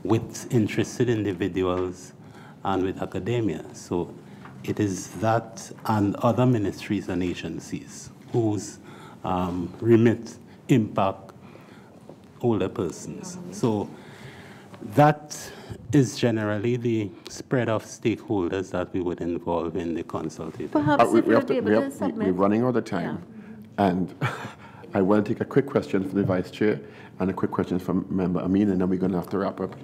with interested individuals and with academia. So it is that and other ministries and agencies whose remit impact older persons. So that is generally the spread of stakeholders that we would involve in the consultation. Perhaps if you'll be able to submit. We're running out of time. Yeah. And I want to take a quick question from the Vice Chair and a quick question from Member Amin, and then we're going to have to wrap up.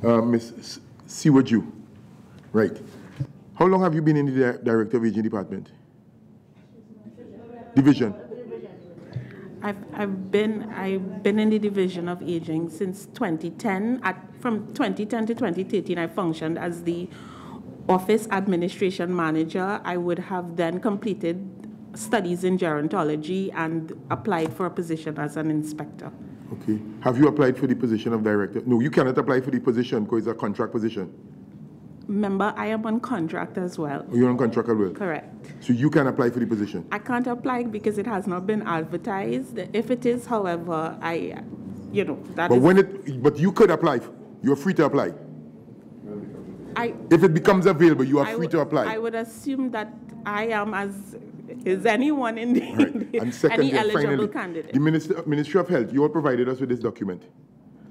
Ms. Siwaju, right. How long have you been in the Director of Aging Department? Division. I've been in the Division of Aging since 2010. From 2010 to 2013, I functioned as the Office Administration Manager. I would have then completed studies in gerontology and applied for a position as an inspector. Okay. Have you applied for the position of Director? No, you cannot apply for the position because it's a contract position. Remember, I am on contract as well. Oh, you're on contract as well? Correct. So you can apply for the position? I can't apply because it has not been advertised. If it is, however, But you could apply. You're free to apply. If it becomes available, you are free to apply. I would assume that I am as is anyone in the, right. And secondly, any eligible finally, candidate. The Ministry of Health, you all provided us with this document.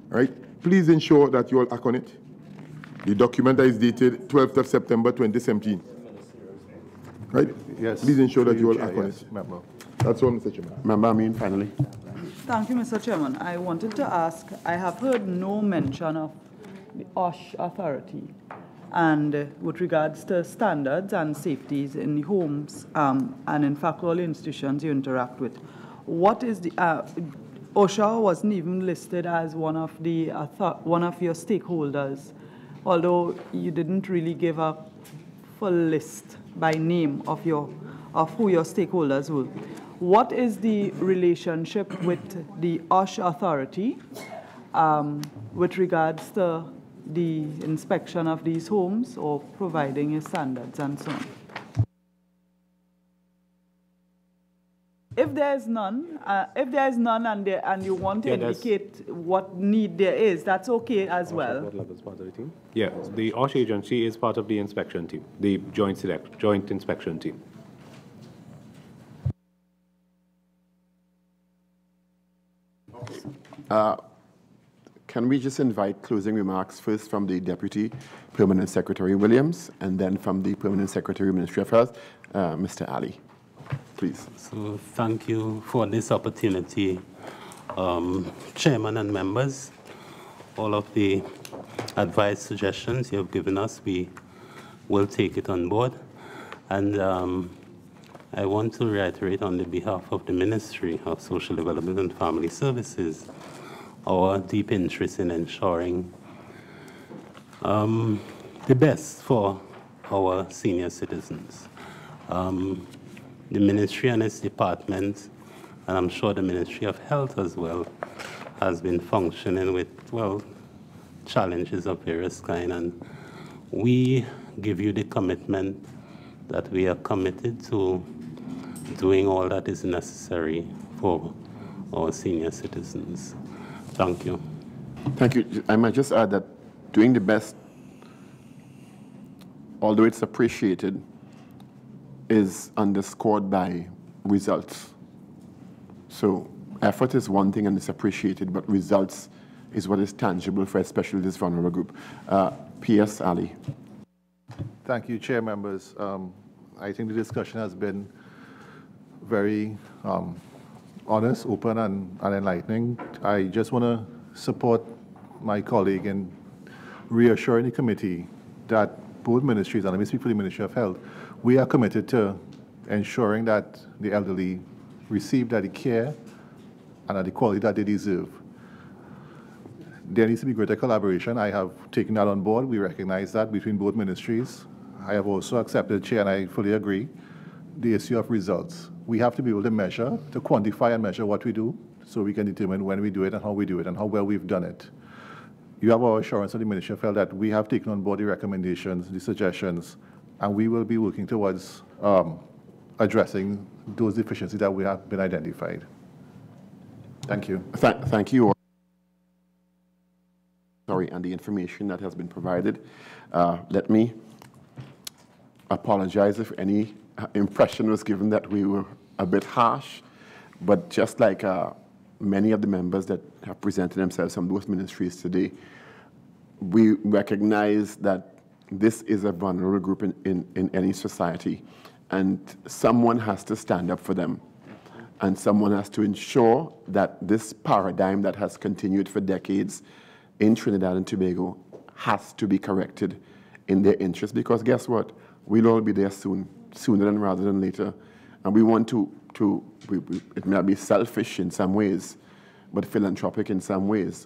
Right? Please ensure that you all act on it. The document that is dated 12th of September 2017. Right? Yes. Please ensure that you all act on yes, it. Member. That's all, Mr. Chairman. Member Amin, finally. Thank you, Mr. Chairman. I wanted to ask, I have heard no mention of the OSH authority and with regards to standards and safeties in the homes and in fact all institutions you interact with. What is the, OSHA wasn't even listed as one of your stakeholders, although you didn't really give a full list by name of who your stakeholders were. What is the relationship with the OSH authority with regards to the inspection of these homes or providing your standards and so on? If there is none, and you want to indicate what need there is, that's okay as well. What level is part of the team? Yeah, the OSH agency is part of the inspection team, the joint inspection team. Can we just invite closing remarks first from the Deputy Permanent Secretary Williams and then from the Permanent Secretary Ministry of Health, Mr. Ali, please. So thank you for this opportunity, Chairman and members. All of the advice, suggestions you have given us, we will take it on board. And I want to reiterate on the behalf of the Ministry of Social Development and Family Services our deep interest in ensuring the best for our senior citizens. The Ministry and its department, and I'm sure the Ministry of Health as well, has been functioning with, well, challenges of various kinds, and we give you the commitment that we are committed to doing all that is necessary for our senior citizens. Thank you. Thank you. I might just add that doing the best, although it's appreciated, is underscored by results. So effort is one thing and it's appreciated, but results is what is tangible for especially this vulnerable group. P.S. Ali. Thank you, Chair members. I think the discussion has been very honest, open, and enlightening. I just want to support my colleague in reassuring the committee that both ministries, and let me speak for the Ministry of Health, we are committed to ensuring that the elderly receive the care and at the quality that they deserve. There needs to be greater collaboration. I have taken that on board. We recognize that between both ministries. I have also accepted, Chair, and I fully agree, the issue of results. We have to be able to measure, to quantify and measure what we do so we can determine when we do it and how we do it and how well we've done it. You have our assurance of the Ministry of Health that we have taken on board the recommendations, the suggestions, and we will be working towards addressing those deficiencies that we have been identified. Thank you. Thank you all. Sorry, and the information that has been provided. Let me apologize if any impression was given that we were a bit harsh, but just like many of the members that have presented themselves from those ministries today, we recognize that this is a vulnerable group in any society, and someone has to stand up for them, and someone has to ensure that this paradigm that has continued for decades in Trinidad and Tobago has to be corrected in their interest, because guess what? We'll all be there soon, sooner than rather than later, and we want to it may be selfish in some ways, but philanthropic in some ways.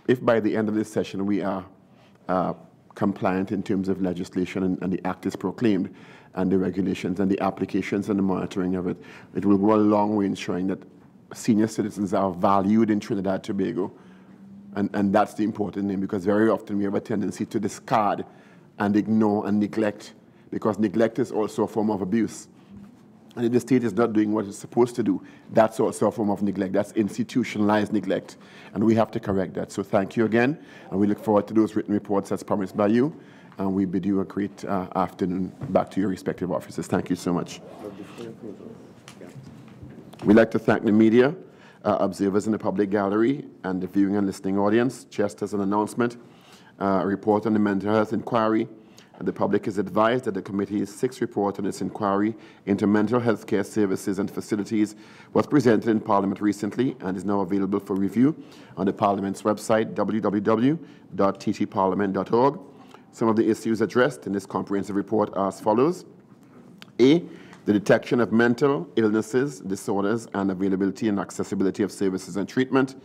If by the end of this session we are compliant in terms of legislation and the act is proclaimed and the regulations and the applications and the monitoring of it, it will go a long way in ensuring that senior citizens are valued in Trinidad and Tobago. And that's the important thing, because very often we have a tendency to discard and ignore and neglect, because neglect is also a form of abuse. And if the state is not doing what it's supposed to do, that's also a form of neglect. That's institutionalized neglect. And we have to correct that. So thank you again. And we look forward to those written reports as promised by you. And we bid you a great afternoon back to your respective offices. Thank you so much. We'd like to thank the media, observers in the public gallery, and the viewing and listening audience. Just as an announcement, a report on the mental health inquiry. The public is advised that the committee's 6th report on its inquiry into mental health care services and facilities was presented in Parliament recently and is now available for review on the Parliament's website, www.ttparliament.org. Some of the issues addressed in this comprehensive report are as follows. A, the detection of mental illnesses, disorders, and availability and accessibility of services and treatment.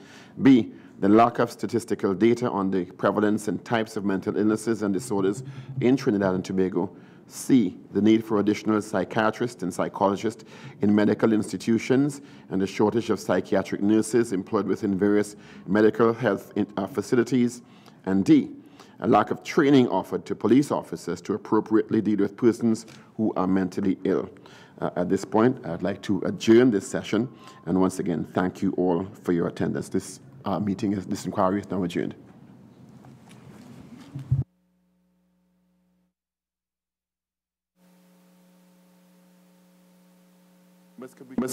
B, the lack of statistical data on the prevalence and types of mental illnesses and disorders in Trinidad and Tobago. C, the need for additional psychiatrists and psychologists in medical institutions and the shortage of psychiatric nurses employed within various medical health facilities. And D, a lack of training offered to police officers to appropriately deal with persons who are mentally ill. At this point, I'd like to adjourn this session. And once again, thank you all for your attendance. This inquiry is now adjourned.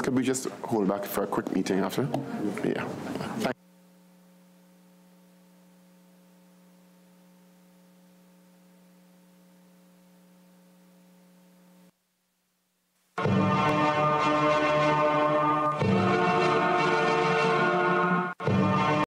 Could we just hold back for a quick meeting after? Yeah. Thank